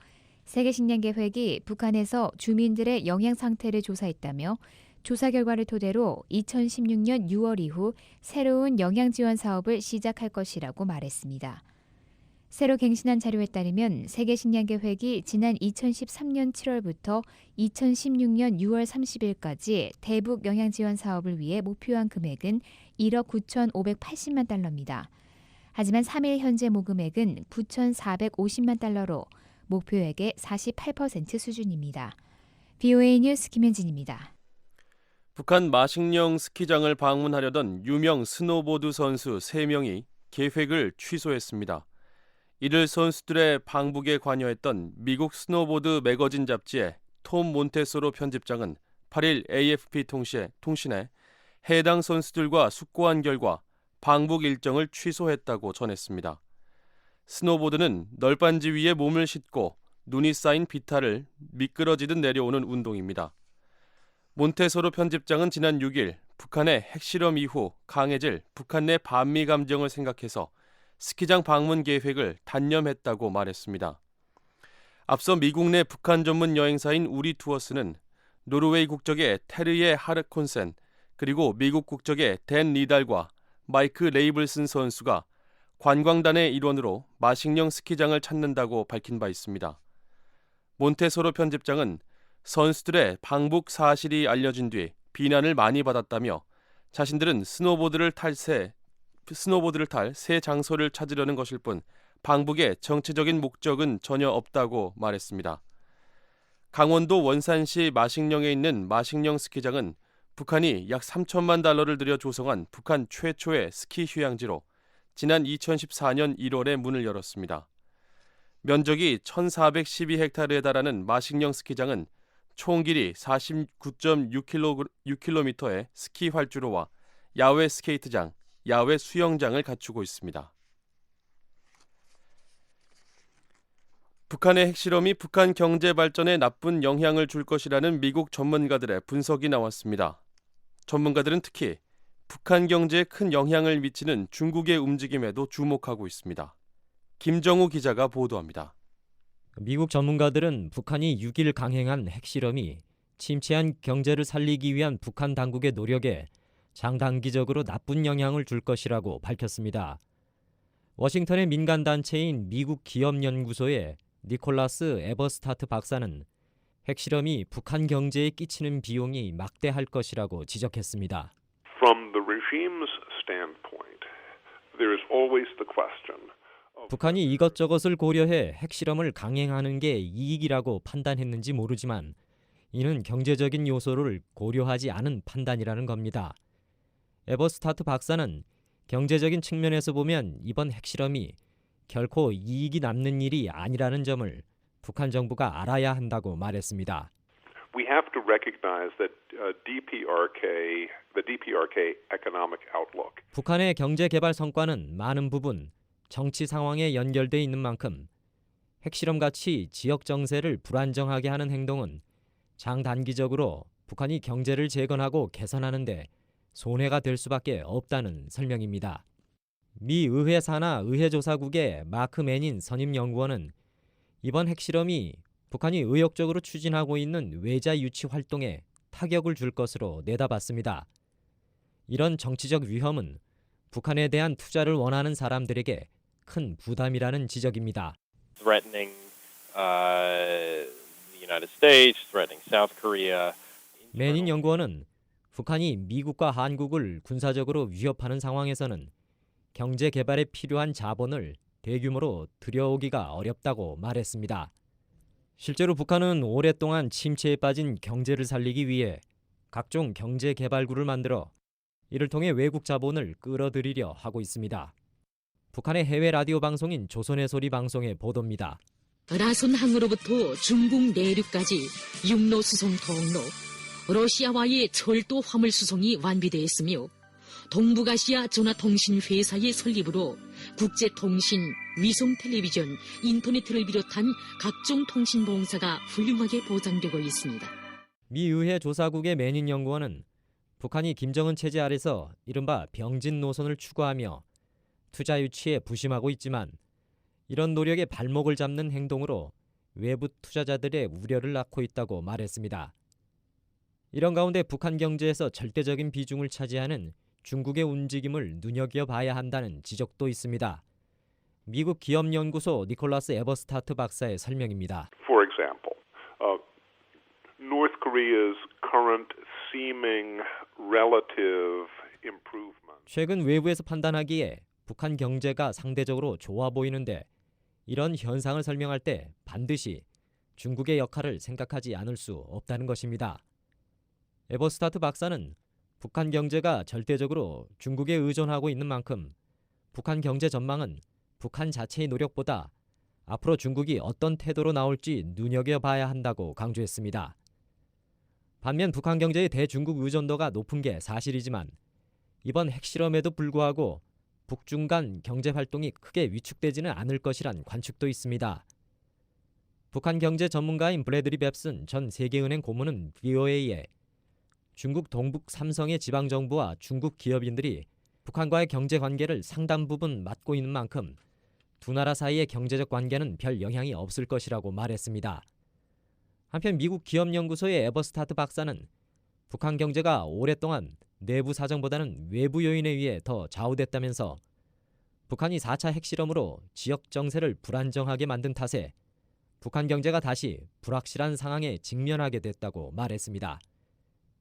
세계식량계획이 북한에서 주민들의 영양 상태를 조사했다며 조사 결과를 토대로 2016년 6월 이후 새로운 영양 지원 사업을 시작할 것이라고 말했습니다. 새로 갱신한 자료에 따르면 세계식량계획이 지난 2013년 7월부터 2016년 6월 30일까지 대북 영양 지원 사업을 위해 목표한 금액은 1억 9,580만 달러입니다. 하지만 3일 현재 모금액은 9,450만 달러로 목표액의 48% 수준입니다. VOA 뉴스 김현진입니다. 북한 마식령 스키장을 방문하려던 유명 스노보드 선수 3명이 계획을 취소했습니다. 이를 선수들의 방북에 관여했던 미국 스노보드 매거진 잡지의 톰 몬테소로 편집장은 8일 AFP 통신에 해당 선수들과 숙고한 결과 방북 일정을 취소했다고 전했습니다. 스노보드는 널빤지 위에 몸을 싣고 눈이 쌓인 비탈을 미끄러지듯 내려오는 운동입니다. 몬테소로 편집장은 지난 6일 북한의 핵실험 이후 강해질 북한 내 반미 감정을 생각해서 스키장 방문 계획을 단념했다고 말했습니다. 앞서 미국 내 북한 전문 여행사인 우리투어스는 노르웨이 국적의 테르예 하르콘센 그리고 미국 국적의 댄 리달과 마이크 레이블슨 선수가 관광단의 일원으로 마식령 스키장을 찾는다고 밝힌 바 있습니다. 몬테소로 편집장은 선수들의 방북 사실이 알려진 뒤 비난을 많이 받았다며 자신들은 스노보드를 탈 새 장소를 찾으려는 것일 뿐 방북의 정치적인 목적은 전혀 없다고 말했습니다. 강원도 원산시 마식령에 있는 마식령 스키장은 북한이 약 3천만 달러를 들여 조성한 북한 최초의 스키 휴양지로 지난 2014년 1월에 문을 열었습니다. 면적이 1,412헥타르에 달하는 마식령 스키장은 총 길이 49.6km의 스키 활주로와 야외 스케이트장, 야외 수영장을 갖추고 있습니다. 북한의 핵실험이 북한 경제 발전에 나쁜 영향을 줄 것이라는 미국 전문가들의 분석이 나왔습니다. 전문가들은 특히 북한 경제에 큰 영향을 미치는 중국의 움직임에도 주목하고 있습니다. 김정우 기자가 보도합니다. 미국 전문가들은 북한이 6일 강행한 핵실험이 침체한 경제를 살리기 위한 북한 당국의 노력에 장단기적으로 나쁜 영향을 줄 것이라고 밝혔습니다. 워싱턴의 민간단체인 미국 기업연구소의 니콜라스 에버스타트 박사는 핵실험이 북한 경제에 끼치는 비용이 막대할 것이라고 지적했습니다. From the regime's standpoint, there is always the question. 북한이 이것저것을 고려해 핵실험을 강행하는 게 이익이라고 판단했는지 모르지만 이는 경제적인 요소를 고려하지 않은 판단이라는 겁니다. 에버스타트 박사는 경제적인 측면에서 보면 이번 핵실험이 결코 이익이 남는 일이 아니라는 점을 북한 정부가 알아야 한다고 말했습니다. We have to recognize that the DPRK economic outlook. 북한의 경제 개발 성과는 많은 부분 정치 상황에 연결돼 있는 만큼 핵실험같이 지역 정세를 불안정하게 하는 행동은 장단기적으로 북한이 경제를 재건하고 개선하는 데 손해가 될 수밖에 없다는 설명입니다. 미 의회 산하 의회조사국의 마크 매닌 선임연구원은 이번 핵실험이 북한이 의욕적으로 추진하고 있는 외자 유치 활동에 타격을 줄 것으로 내다봤습니다. 이런 정치적 위험은 북한에 대한 투자를 원하는 사람들에게 큰 부담이라는 지적입니다. threatening the United States, threatening South Korea. 매닌 연구원은 북한이 미국과 한국을 군사적으로 위협하는 상황에서는 경제 개발에 필요한 자본을 대규모로 들여오기가 어렵다고 말했습니다. 실제로 북한은 오랫동안 침체에 빠진 경제를 살리기 위해 각종 경제 개발구를 만들어 이를 통해 외국 자본을 끌어들이려 하고 있습니다. 북한의 해외 라디오 방송인 조선의 소리 방송의 보도입니다. 라손 항로부터 중국 내륙까지 육로 수송 통로, 러시아와의 철도 화물 수송이 완비되었으며 동북아시아 전화통신회사의 설립으로 국제통신, 위성 텔레비전, 인터넷을 비롯한 각종 통신 봉사가 훌륭하게 보장되고 있습니다. 미 의회 조사국의 매닌 연구원은 북한이 김정은 체제 아래서 이른바 병진 노선을 추구하며 투자 유치에 부심하고 있지만 이런 노력에 발목을 잡는 행동으로 외부 투자자들의 우려를 낳고 있다고 말했습니다. 이런 가운데 북한 경제에서 절대적인 비중을 차지하는 중국의 움직임을 눈여겨봐야 한다는 지적도 있습니다. 미국 기업연구소 니콜라스 에버스타트 박사의 설명입니다. For example, North Korea's current seeming relative improvement. 최근 외부에서 판단하기에 북한 경제가 상대적으로 좋아 보이는데 이런 현상을 설명할 때 반드시 중국의 역할을 생각하지 않을 수 없다는 것입니다. 에버스타트 박사는 북한 경제가 절대적으로 중국에 의존하고 있는 만큼 북한 경제 전망은 북한 자체의 노력보다 앞으로 중국이 어떤 태도로 나올지 눈여겨봐야 한다고 강조했습니다. 반면 북한 경제의 대중국 의존도가 높은 게 사실이지만 이번 핵실험에도 불구하고 북중 간 경제 활동이 크게 위축되지는 않을 것이란 관측도 있습니다. 북한 경제 전문가인 브래드리 뱁슨 전 세계은행 고문은 VOA에 중국 동북 삼성의 지방정부와 중국 기업인들이 북한과의 경제 관계를 상당 부분 맡고 있는 만큼 두 나라 사이의 경제적 관계는 별 영향이 없을 것이라고 말했습니다. 한편 미국 기업연구소의 에버스타트 박사는 북한 경제가 오랫동안 내부 사정보다는 외부 요인에 의해 더 좌우됐다면서 북한이 4차 핵실험으로 지역 정세를 불안정하게 만든 탓에 북한 경제가 다시 불확실한 상황에 직면하게 됐다고 말했습니다.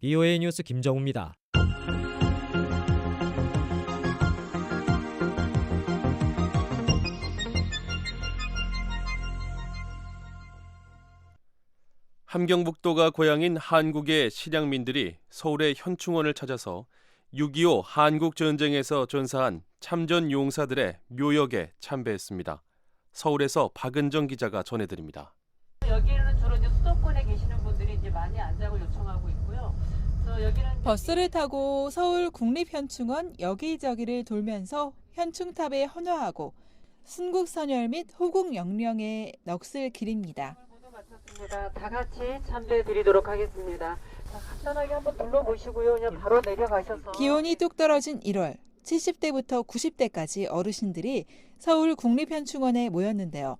BOA 뉴스 김정우입니다. 함경북도가 고향인 한국의 실향민들이 서울의 현충원을 찾아서 6.25 한국전쟁에서 전사한 참전 용사들의 묘역에 참배했습니다. 서울에서 박은정 기자가 전해드립니다. 여기는 주로 이제 수도권에 계시는 분들이 이제 많이 안장을 요청하고 있고요. 여기는 버스를 타고 서울 국립현충원 여기저기를 돌면서 현충탑에 헌화하고 순국선열 및 호국 영령의 넋을 기립니다. 다 같이 참배드리도록 하겠습니다. 간단하게 한번 둘러보시고요. 그냥 바로 내려가셔서. 기온이 뚝 떨어진 1월, 70대부터 90대까지 어르신들이 서울 국립현충원에 모였는데요.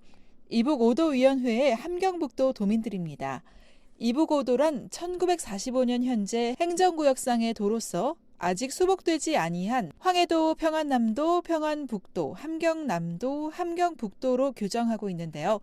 이북오도위원회의 함경북도 도민들입니다. 이북오도란 1945년 현재 행정구역상의 도로서 아직 수복되지 아니한 황해도, 평안남도, 평안북도, 함경남도, 함경북도로 규정하고 있는데요.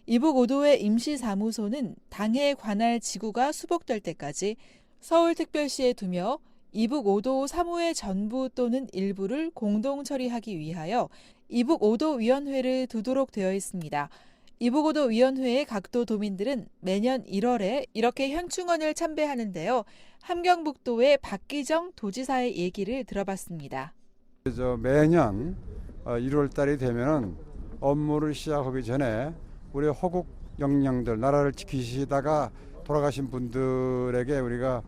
이북오도의 임시사무소는 당해 관할 지구가 수복될 때까지 서울특별시에 두며 이북오도 사무의 전부 또는 일부를 공동 처리하기 위하여 이북오도위원회를 두도록 되어 있습니다. 이북오도위원회의 각도 도민들은 매년 1월에 이렇게 현충원을 참배하는데요. 함경북도의 박기정 도지사의 얘기를 들어봤습니다. 매년 1월 달이 되면 업무를 시작하기 전에 우리 호국 영령들 나라를 지키시다가 돌아가신 분들에게 우리가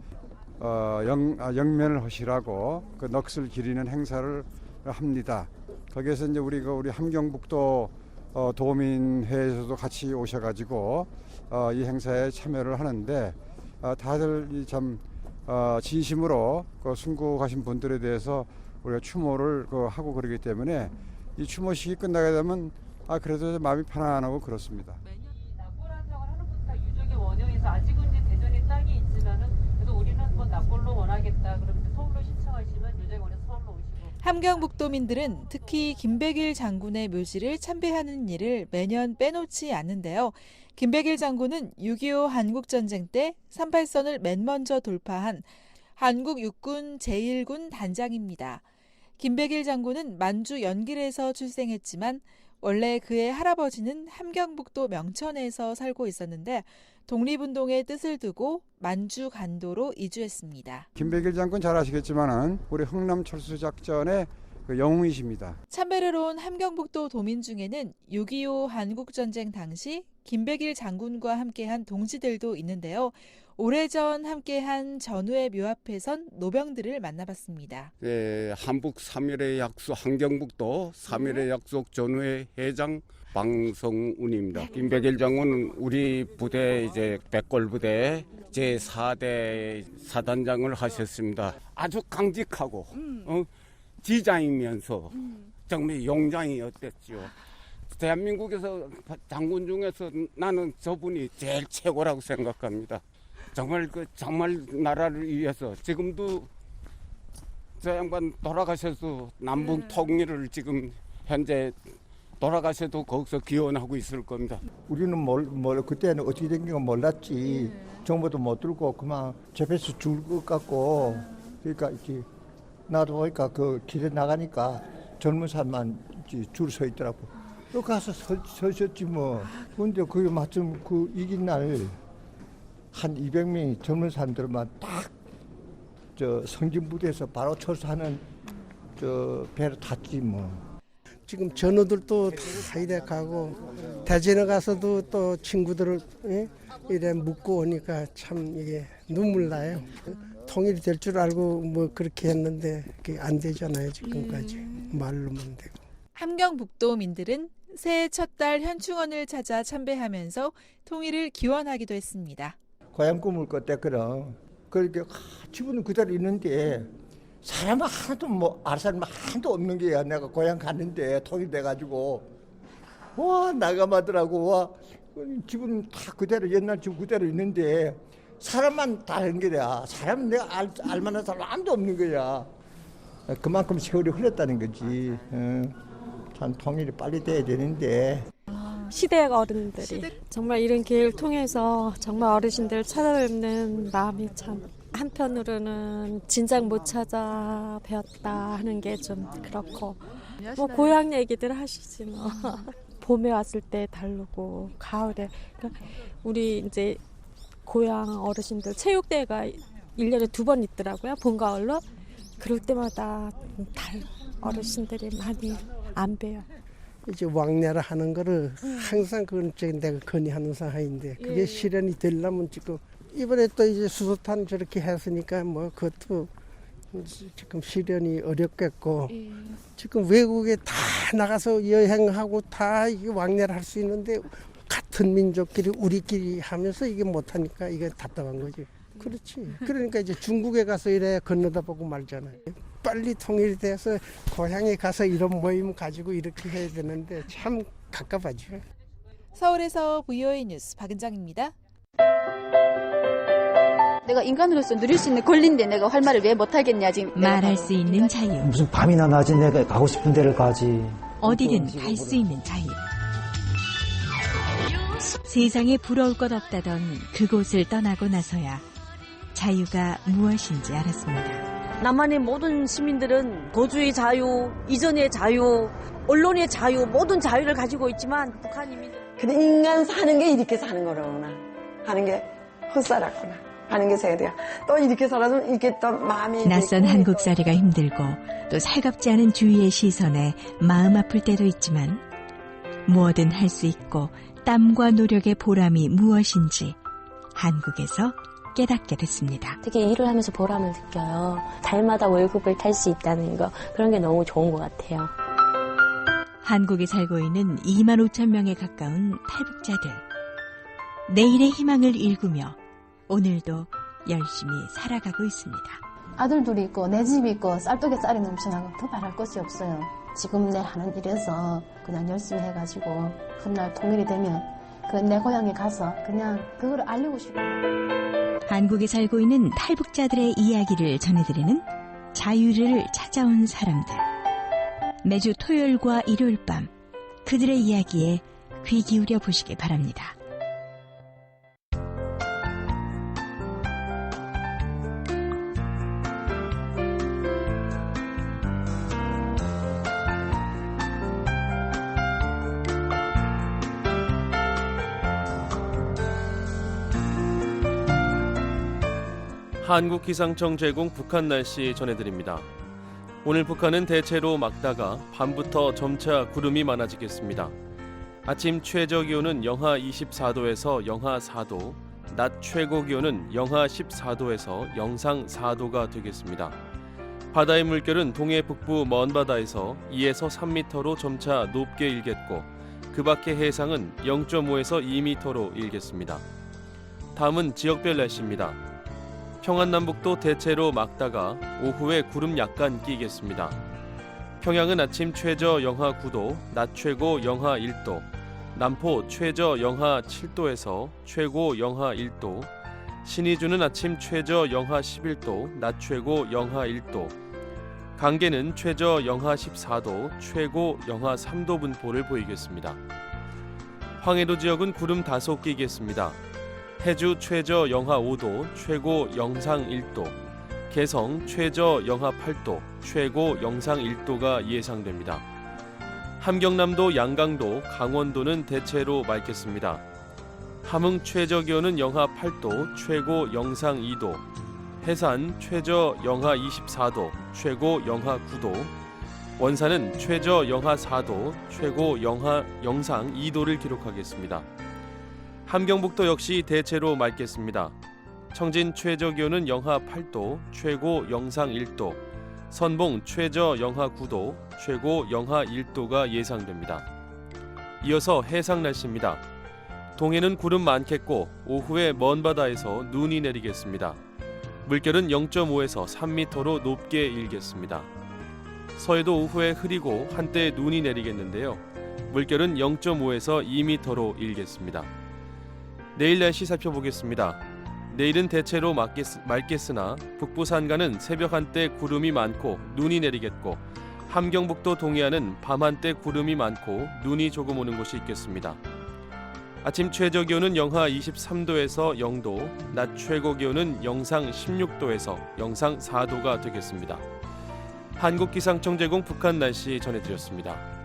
영면을 하시라고 그 넋을 기리는 행사를 합니다. 거기에서 이제 우리 함경북도 도민회에서도 같이 오셔가지고 이 행사에 참여를 하는데 다들 참 진심으로 그 순국하신 분들에 대해서 우리가 추모를 하고 그러기 때문에 이 추모식이 끝나게 되면 그래도 마음이 편안하고 그렇습니다. 납골안정을 하는 것도 다 유족의 원형에서 아직은 이제 대전에 땅이 있지만은 그래도 우리는 납골로 원하겠다. 그러면 서울로 신청하시면 유족원에 서울로 오시고. 함경북도민들은 특히 김백일 장군의 묘지를 참배하는 일을 매년 빼놓지 않는데요. 김백일 장군은 6.25 한국전쟁 때 38선을 맨 먼저 돌파한 한국 육군 제1군 단장입니다. 김백일 장군은 만주 연길에서 출생했지만 원래 그의 할아버지는 함경북도 명천에서 살고 있었는데 독립운동의 뜻을 두고 만주 간도로 이주했습니다. 김백일 장군 잘 아시겠지만은 우리 흥남 철수 작전의 영웅이십니다. 참배를 온 함경북도 도민 중에는 6.25 한국전쟁 당시 김백일 장군과 함께한 동지들도 있는데요. 오래전 함께한 전우의 묘 앞에선 노병들을 만나봤습니다. 한북 3.1의 약속 함경북도 3.1의 약속 전우의 회장 방성운입니다. 김백일 장군은 우리 부대 이제 백골부대 제4대 사단장을 하셨습니다. 아주 강직하고 지장이면서 정말 용장이었댔죠. 대한민국에서 장군 중에서 나는 저분이 제일 최고라고 생각합니다. 정말 나라를 위해서 지금도 저 양반 돌아가셔서 남북 통일을 지금 현재 돌아가셔도 거기서 기원하고 있을 겁니다. 우리는 그때는 어떻게 된 건 몰랐지. 정보도 못 들고 그만 집에서 줄 것 같고 그러니까 이렇게 나도 보니까 그 길에 나가니까 젊은 사람만 줄 서 있더라고. 또 가서 서셨지 뭐. 근데 그게 마침 그 이긴 날 한 200명이 젊은 사람들만 딱 성진부대에서 바로 철수하는 배로 탔지 뭐. 지금 전우들도 다 이래 가고 대전에 가서도 또 친구들을 이래 묻고 오니까 참 이게 눈물 나요. 통일이 될 줄 알고 뭐 그렇게 했는데 그게 안 되잖아요 지금까지. 말로만 되고. 함경북도민들은 새해 첫 달 현충원을 찾아 참배하면서 통일을 기원하기도 했습니다. 고향 꿈을 꿨댔거든. 그러니까 집은 그대로 있는데 사람 하나도 알 사람 하나도 없는 게야. 내가 고향 갔는데 통일돼가지고 와 나가마더라고. 와 집은 다 그대로 옛날 집 그대로 있는데 사람만 다른 거야. 사람은 내가 알만한 사람 아무도 없는 거야. 그만큼 세월이 흘렀다는 거지. 참 통일이 빨리 돼야 되는데. 시대의 어른들이 정말 이런 기회를 통해서 정말 어르신들 찾아뵙는 마음이 참 한편으로는 진작 못 찾아뵈었다 하는 게 좀 그렇고 뭐 고향 얘기들 하시지 뭐 봄에 왔을 때 다르고 가을에 그러니까 우리 이제 고향 어르신들 체육대회가 1년에 2번 있더라고요. 봄 가을로 그럴 때마다 어르신들이 많이 안 봬요. 이제 왕래를 하는 거를 항상 그건 내가 건의하는 사항인데 그게 실현이 되려면 지금 이번에 또 이제 수소탄 저렇게 했으니까 뭐 그것도 지금 실현이 어렵겠고 지금 외국에 다 나가서 여행하고 다 이게 왕래를 할 수 있는데 같은 민족끼리 우리끼리 하면서 이게 못하니까 이게 답답한 거지. 그렇지. 그러니까 이제 중국에 가서 이래 건너다 보고 말잖아요. 빨리 통일이 돼서 고향에 가서 이런 모임 가지고 이렇게 해야 되는데 참 갑갑하죠. 서울에서 VOA 뉴스 박은정입니다. 내가 인간으로서 누릴 수 있는 권리인데 내가 할 말을 왜 못하겠냐 지금. 말할 수 있는 자유. 무슨 밤이나 낮에 내가 가고 싶은 데를 가지. 어디든 갈 수 있는 자유. 세상에 부러울 것 없다던 그곳을 떠나고 나서야 자유가 무엇인지 알았습니다. 남한의 모든 시민들은 거주의 자유, 이전의 자유, 언론의 자유, 모든 자유를 가지고 있지만 북한 이민들. 근데 인간 사는 게 이렇게 사는 거로구나 하는 게 헛살았구나 하는 게 생각돼요. 또 이렇게 살아서 이렇게 또 마음이 낯선 한국살이가 힘들고 또 살갑지 않은 주위의 시선에 마음 아플 때도 있지만 뭐든 할 수 있고 땀과 노력의 보람이 무엇인지 한국에서 깨닫게 됐습니다. 되게 일을 하면서 보람을 느껴요. 달마다 월급을 탈 수 있다는 거 그런 게 너무 좋은 것 같아요. 한국에 살고 있는 2만 5천 명에 가까운 탈북자들. 내일의 희망을 일구며 오늘도 열심히 살아가고 있습니다. 아들 둘이 있고 내 집이 있고 쌀떡에 쌀이 넘쳐나고 더 바랄 것이 없어요. 지금 내 하는 일에서 그냥 열심히 해가지고 훗날 통일이 되면 그 내 고향에 가서 그냥 그걸 알리고 싶어요. 한국에 살고 있는 탈북자들의 이야기를 전해드리는 자유를 찾아온 사람들. 매주 토요일과 일요일 밤 그들의 이야기에 귀 기울여 보시기 바랍니다. 한국기상청 제공 북한 날씨 전해드립니다. 오늘 북한은 대체로 맑다가 밤부터 점차 구름이 많아지겠습니다. 아침 최저 기온은 영하 24도에서 영하 4도, 낮 최고 기온은 영하 14도에서 영상 4도가 되겠습니다. 바다의 물결은 동해 북부 먼 바다에서 2에서 3m로 점차 높게 일겠고 그 밖의 해상은 0.5에서 2m로 일겠습니다. 다음은 지역별 날씨입니다. 평안남북도 대체로 맑다가 오후에 구름 약간 끼겠습니다. 평양은 아침 최저 영하 9도, 낮 최고 영하 1도, 남포 최저 영하 7도에서 최고 영하 1도, 신의주는 아침 최저 영하 11도, 낮 최고 영하 1도, 강계는 최저 영하 14도, 최고 영하 3도 분포를 보이겠습니다. 황해도 지역은 구름 다소 끼겠습니다. 해주 최저 영하 5도, 최고 영상 1도, 개성 최저 영하 8도, 최고 영상 1도가 예상됩니다. 함경남도, 양강도, 강원도는 대체로 맑겠습니다. 함흥 최저 기온은 영하 8도, 최고 영상 2도, 해산 최저 영하 24도, 최고 영하 9도, 원산은 최저 영하 4도, 최고 영상 2도를 기록하겠습니다. 함경북도 역시 대체로 맑겠습니다. 청진 최저 기온은 영하 8도, 최고 영상 1도, 선봉 최저 영하 9도, 최고 영하 1도가 예상됩니다. 이어서 해상 날씨입니다. 동해는 구름 많겠고 오후에 먼 바다에서 눈이 내리겠습니다. 물결은 0.5에서 3m로 높게 일겠습니다. 서해도 오후에 흐리고 한때 눈이 내리겠는데요. 물결은 0.5에서 2m로 일겠습니다. 내일 날씨 살펴보겠습니다. 내일은 대체로 맑겠으나 북부 산간은 새벽 한때 구름이 많고 눈이 내리겠고 함경북도 동해안은 밤 한때 구름이 많고 눈이 조금 오는 곳이 있겠습니다. 아침 최저 기온은 영하 23도에서 0도, 낮 최고 기온은 영상 16도에서 영상 4도가 되겠습니다. 한국기상청 제공 북한 날씨 전해드렸습니다.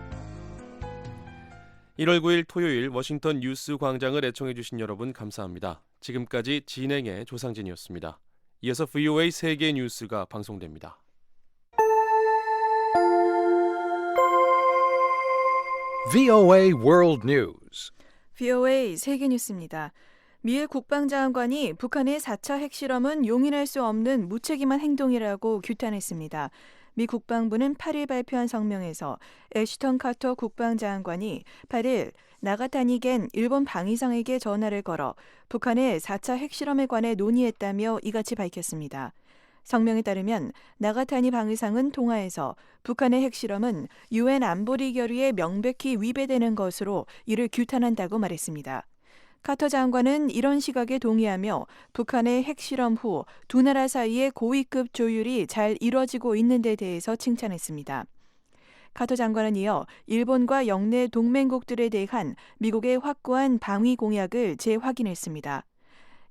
1월 9일 토요일 워싱턴 뉴스 광장을 애청해주신 여러분 감사합니다. 지금까지 진행의 조상진이었습니다. 이어서 VOA 세계 뉴스가 방송됩니다. VOA World News. VOA 세계 뉴스입니다. 미일 국방장관이 북한의 4차 핵실험은 용인할 수 없는 무책임한 행동이라고 규탄했습니다. 미 국방부는 8일 발표한 성명에서 애쉬턴 카터 국방장관이 8일 나가타니겐 일본 방위상에게 전화를 걸어 북한의 4차 핵실험에 관해 논의했다며 이같이 밝혔습니다. 성명에 따르면 나가타니 방위상은 통화에서 북한의 핵실험은 UN 안보리 결의에 명백히 위배되는 것으로 이를 규탄한다고 말했습니다. 카터 장관은 이런 시각에 동의하며 북한의 핵실험 후 두 나라 사이의 고위급 조율이 잘 이뤄지고 있는 데 대해서 칭찬했습니다. 카터 장관은 이어 일본과 영내 동맹국들에 대한 미국의 확고한 방위 공약을 재확인했습니다.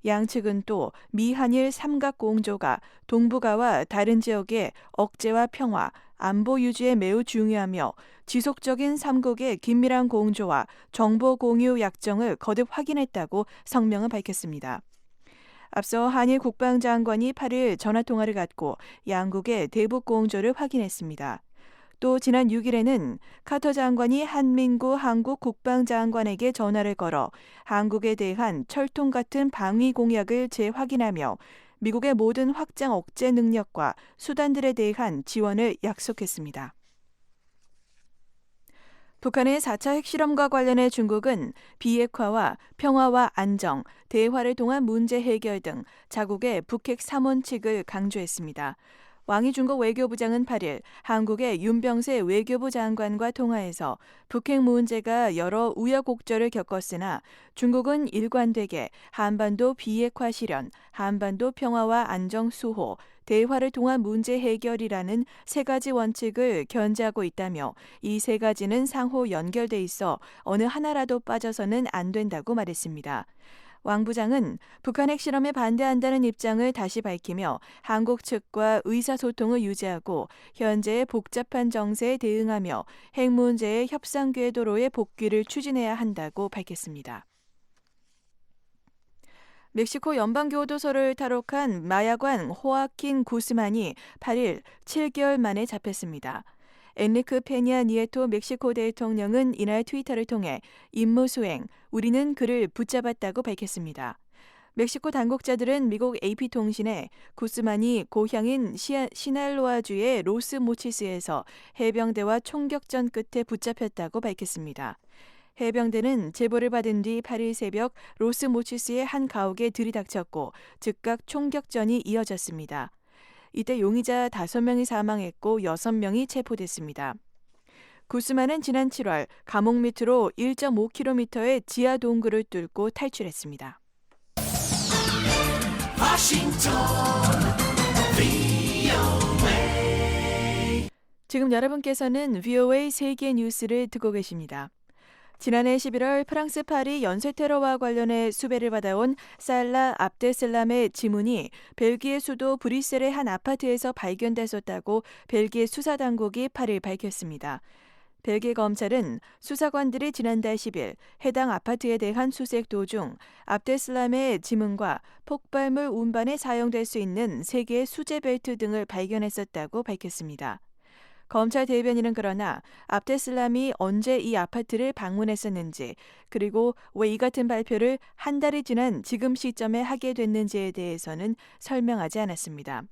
양측은 또 미한일 삼각공조가 동북아와 다른 지역의 억제와 평화, 안보 유지에 매우 중요하며 지속적인 삼국의 긴밀한 공조와 정보 공유 약정을 거듭 확인했다고 성명은 밝혔습니다. 앞서 한일 국방장관이 8일 전화통화를 갖고 양국의 대북 공조를 확인했습니다. 또 지난 6일에는 카터 장관이 한민구 한국 국방장관에게 전화를 걸어 한국에 대한 철통 같은 방위 공약을 재확인하며 미국의 모든 확장 억제 능력과 수단들에 대한 지원을 약속했습니다. 북한의 4차 핵실험과 관련해 중국은 비핵화와 평화와 안정, 대화를 통한 문제 해결 등 자국의 북핵 3원칙을 강조했습니다. 왕이 중국 외교부장은 8일 한국의 윤병세 외교부 장관과 통화에서 북핵 문제가 여러 우여곡절을 겪었으나 중국은 일관되게 한반도 비핵화 실현, 한반도 평화와 안정 수호, 대화를 통한 문제 해결이라는 세 가지 원칙을 견지하고 있다며 이 세 가지는 상호 연결돼 있어 어느 하나라도 빠져서는 안 된다고 말했습니다. 왕 부장은 북한 핵실험에 반대한다는 입장을 다시 밝히며 한국 측과 의사소통을 유지하고 현재의 복잡한 정세에 대응하며 핵 문제의 협상 궤도로의 복귀를 추진해야 한다고 밝혔습니다. 멕시코 연방교도소를 탈옥한 마야관 호아킨 구스만이 8일 7개월 만에 잡혔습니다. 엔리크 페냐 니에토 멕시코 대통령은 이날 트위터를 통해 임무 수행, 우리는 그를 붙잡았다고 밝혔습니다. 멕시코 당국자들은 미국 AP통신에 구스만이 고향인 시날로아주의 로스모치스에서 해병대와 총격전 끝에 붙잡혔다고 밝혔습니다. 해병대는 제보를 받은 뒤 8일 새벽 로스모치스의 한 가옥에 들이닥쳤고 즉각 총격전이 이어졌습니다. 이때 용의자 5명이 사망했고 6명이 체포됐습니다. 구스만은 지난 7월 감옥 밑으로 1.5km의 지하 동굴을 뚫고 탈출했습니다. 지금 여러분께서는 VOA 세계 뉴스를 듣고 계십니다. 지난해 11월 프랑스 파리 연쇄 테러와 관련해 수배를 받아온 살라 압데슬람의 지문이 벨기에 수도 브뤼셀의 한 아파트에서 발견됐었다고 벨기에 수사당국이 8일 밝혔습니다. 벨기에 검찰은 수사관들이 지난달 10일 해당 아파트에 대한 수색 도중 압데슬람의 지문과 폭발물 운반에 사용될 수 있는 3개의 수제 벨트 등을 발견했었다고 밝혔습니다. 검찰 대변인은 그러나 압데슬람이 언제 이 아파트를 방문했었는지 그리고 왜 이 같은 발표를 한 달이 지난 지금 시점에 하게 됐는지에 대해서는 설명하지 않았습니다.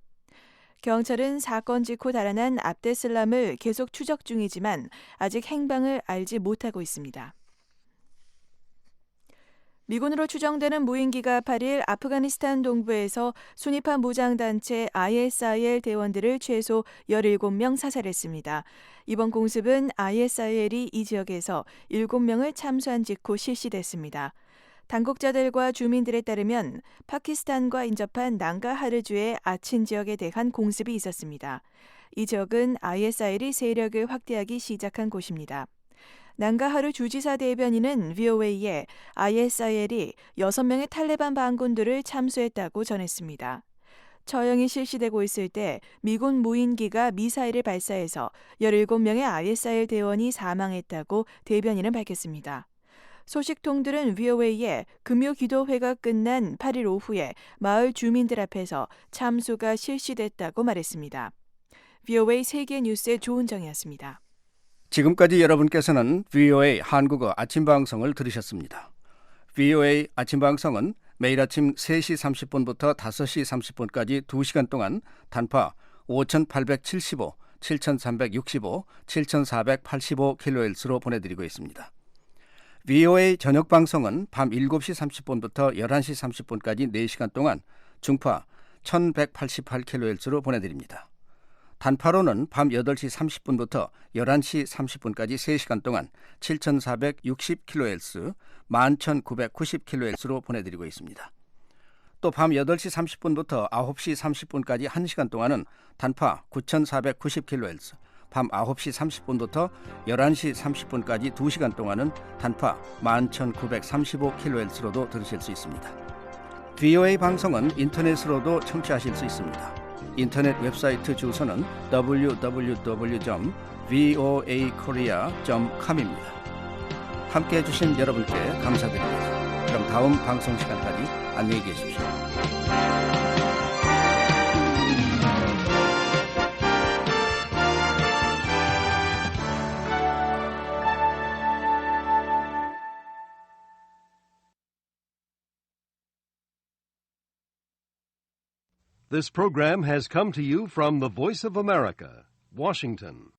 경찰은 사건 직후 달아난 압데슬람을 계속 추적 중이지만 아직 행방을 알지 못하고 있습니다. 미군으로 추정되는 무인기가 8일 아프가니스탄 동부에서 순위파 무장단체 ISIL 대원들을 최소 17명 사살했습니다. 이번 공습은 ISIL이 이 지역에서 7명을 참수한 직후 실시됐습니다. 당국자들과 주민들에 따르면 파키스탄과 인접한 낭가하르주의 아친 지역에 대한 공습이 있었습니다. 이 지역은 ISIL이 세력을 확대하기 시작한 곳입니다. 낭가하르 주지사 대변인은 VOA에 ISIL이 6명의 탈레반 반군들을 참수했다고 전했습니다. 처형이 실시되고 있을 때 미군 무인기가 미사일을 발사해서 17명의 ISIL 대원이 사망했다고 대변인은 밝혔습니다. 소식통들은 VOA에 금요 기도회가 끝난 8일 오후에 마을 주민들 앞에서 참수가 실시됐다고 말했습니다. VOA 세계 뉴스의 조은정이었습니다. 지금까지 여러분께서는 VOA 한국어 아침방송을 들으셨습니다. VOA 아침방송은 매일 아침 3시 30분부터 5시 30분까지 2시간 동안 단파 5875, 7365, 7485kHz로 보내드리고 있습니다. VOA 저녁방송은 밤 7시 30분부터 11시 30분까지 4시간 동안 중파 1188kHz로 보내드립니다. 단파로는 밤 8시 30분부터 11시 30분까지 3시간 동안 7460kHz, 11990kHz로 보내드리고 있습니다. 또 밤 8시 30분부터 9시 30분까지 1시간 동안은 단파 9490kHz, 밤 9시 30분부터 11시 30분까지 2시간 동안은 단파 11935kHz로도 들으실 수 있습니다. VOA 방송은 인터넷으로도 청취하실 수 있습니다. 인터넷 웹사이트 주소는 www.voakorea.com입니다. 함께해 주신 여러분께 감사드립니다. 그럼 다음 방송 시간까지 안녕히 계십시오. This program has come to you from the Voice of America, Washington.